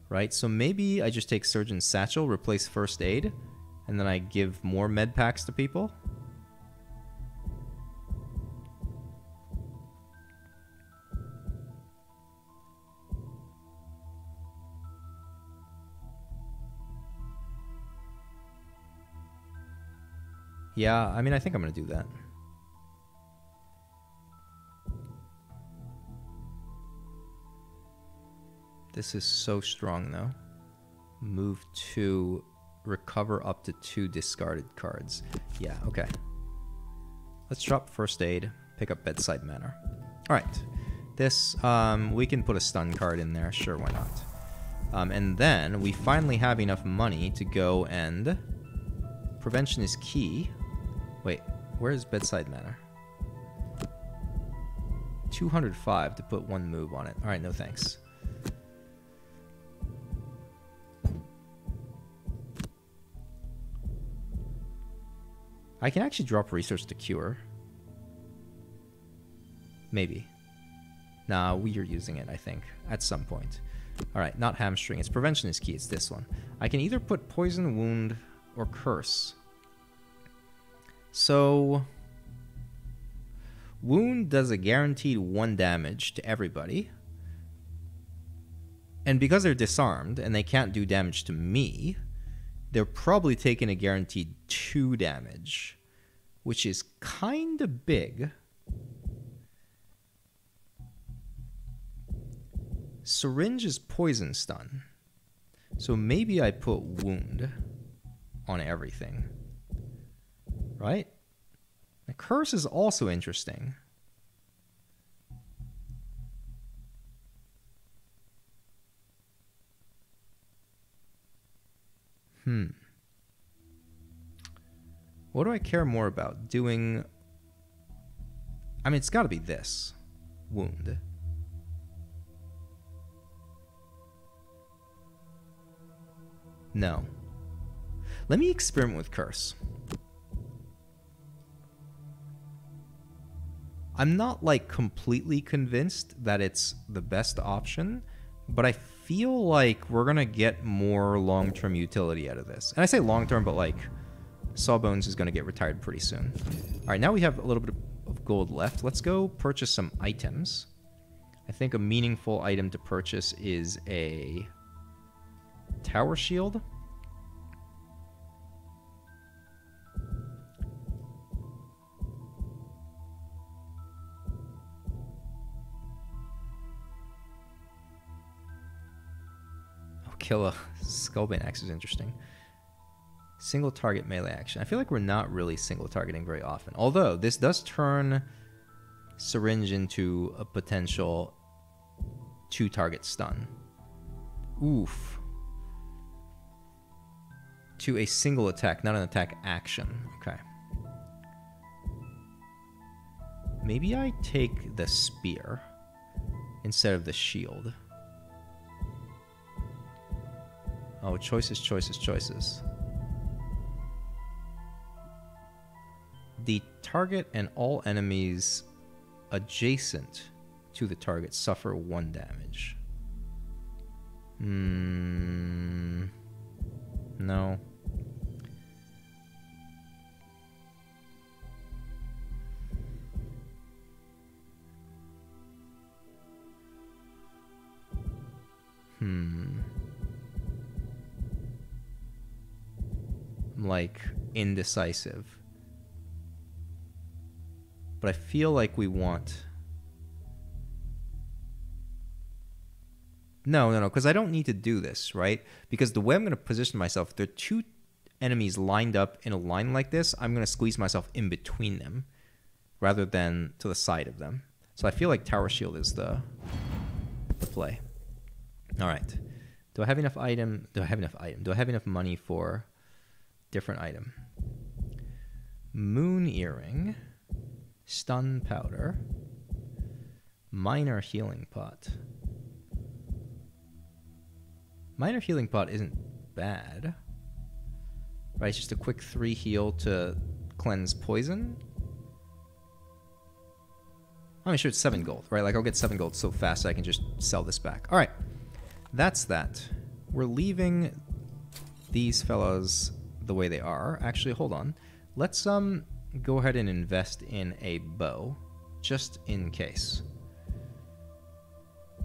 Right? So maybe I just take Surgeon's Satchel, replace first aid, and then I give more med packs to people. Yeah, I mean, I think I'm going to do that. This is so strong, though. Move 2, recover up to 2 discarded cards. Yeah, okay. Let's drop first aid, pick up bedside manner. All right. This, we can put a stun card in there. Sure, why not? And then we finally have enough money to go and... Prevention is key. Wait, where's bedside manner? 205 to put 1 move on it. All right, no thanks. I can actually drop Research to Cure. Maybe. Nah, we are using it, I think, at some point. All right, not Hamstring. It's Prevention is key. It's this one. I can either put Poison, Wound, or Curse. So, Wound does a guaranteed 1 damage to everybody. And because they're disarmed and they can't do damage to me, they're probably taking a guaranteed 2 damage, which is kind of big. Syringe is poison stun. So maybe I put Wound on everything. Right? The Curse is also interesting. What do I care more about? Doing... I mean, it's got to be this. Wound. No. Let me experiment with Curse. I'm not like completely convinced that it's the best option, but I feel like we're gonna get more long-term utility out of this. And I say long-term, but like Sawbones is gonna get retired pretty soon. All right, now we have a little bit of gold left. Let's go purchase some items. I think a meaningful item to purchase is a tower shield. Kill a Skullbane Axe is interesting. Single target melee action. I feel like we're not really single targeting very often. Although, this does turn Syringe into a potential 2-target stun. Oof. To a single attack, not an attack action. Okay. Maybe I take the spear instead of the shield. Oh, choices, choices, choices. The target and all enemies adjacent to the target suffer 1 damage. No. I'm like indecisive. But I feel like we want... No, because I don't need to do this, right? Because the way I'm going to position myself, if there are 2 enemies lined up in a line like this, I'm going to squeeze myself in between them rather than to the side of them. So I feel like Tower Shield is the play. All right. Do I have enough item? Do I have enough money for different item? Moon Earring, Stun Powder, Minor Healing Pot. Minor Healing Pot isn't bad. Right, it's just a quick 3 heal to cleanse poison. I mean, sure, it's 7 gold, right? Like, I'll get 7 gold so fast I can just sell this back. All right, that's that. We're leaving these fellows the way they are. Actually, hold on. Let's go ahead and invest in a bow, just in case.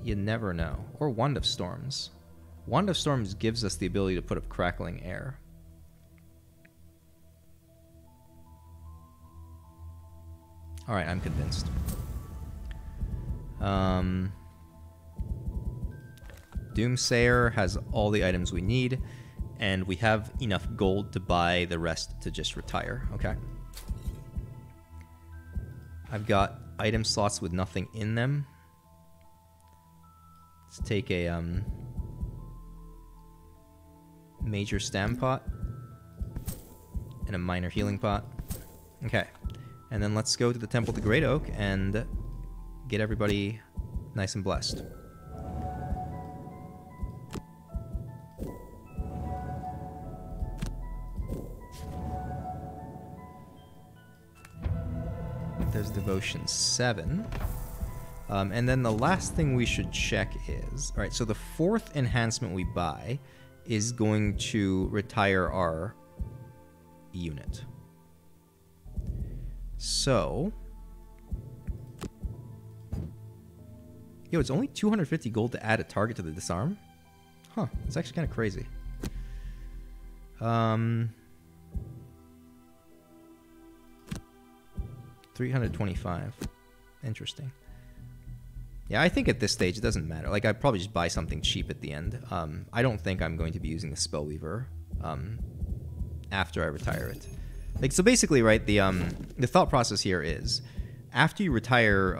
You never know. Or Wand of Storms. Wand of Storms gives us the ability to put up crackling air. All right, I'm convinced. Doomsayer has all the items we need, and we have enough gold to buy the rest to just retire. Okay. I've got item slots with nothing in them. Let's take a major stam pot and a minor healing pot. Okay. And then let's go to the Temple to Great Oak and get everybody nice and blessed. There's Devotion 7. And then the last thing we should check is... Alright, so the 4th enhancement we buy is going to retire our unit. So... Yo, it's only 250 gold to add a target to the disarm? Huh, it's actually kind of crazy. 325. Interesting. Yeah, I think at this stage it doesn't matter. Like, I'd probably just buy something cheap at the end. I don't think I'm going to be using the Spellweaver after I retire it. Like, so basically, right, the thought process here is, after you retire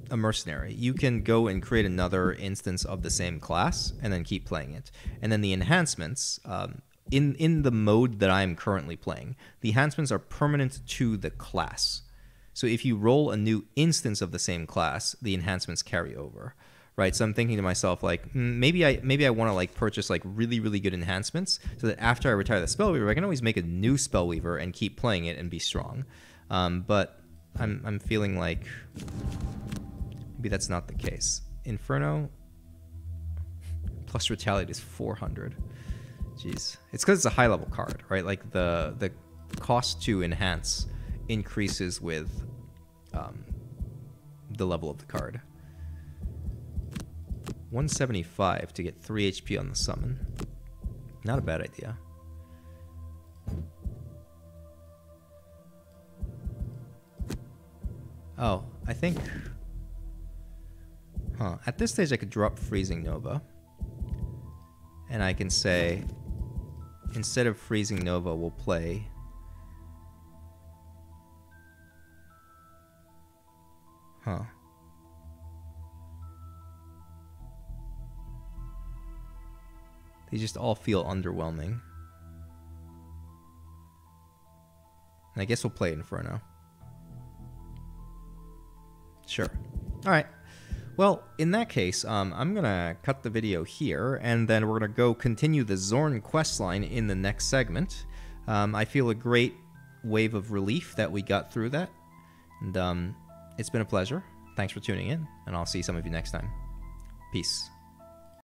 a mercenary, you can go and create another instance of the same class and then keep playing it. And then the enhancements, in the mode that I'm currently playing, the enhancements are permanent to the class. So if you roll a new instance of the same class, the enhancements carry over, right? So I'm thinking to myself, like, maybe I want to like purchase like really good enhancements so that after I retire the Spellweaver, I can always make a new Spellweaver and keep playing it and be strong. But I'm feeling like maybe that's not the case. Inferno plus Retaliate is 400. Jeez, it's because it's a high level card, right? Like the cost to enhance increases with the level of the card. 175 to get 3 HP on the summon. Not a bad idea. Oh, I think... Huh. At this stage, I could drop Freezing Nova. And I can say, instead of Freezing Nova, we'll play... Huh. They just all feel underwhelming. And I guess we'll play Inferno. Sure. All right. Well, in that case, I'm going to cut the video here, and then we're going to go continue the Zorn questline in the next segment. I feel a great wave of relief that we got through that. And it's been a pleasure. Thanks for tuning in, and I'll see some of you next time. Peace.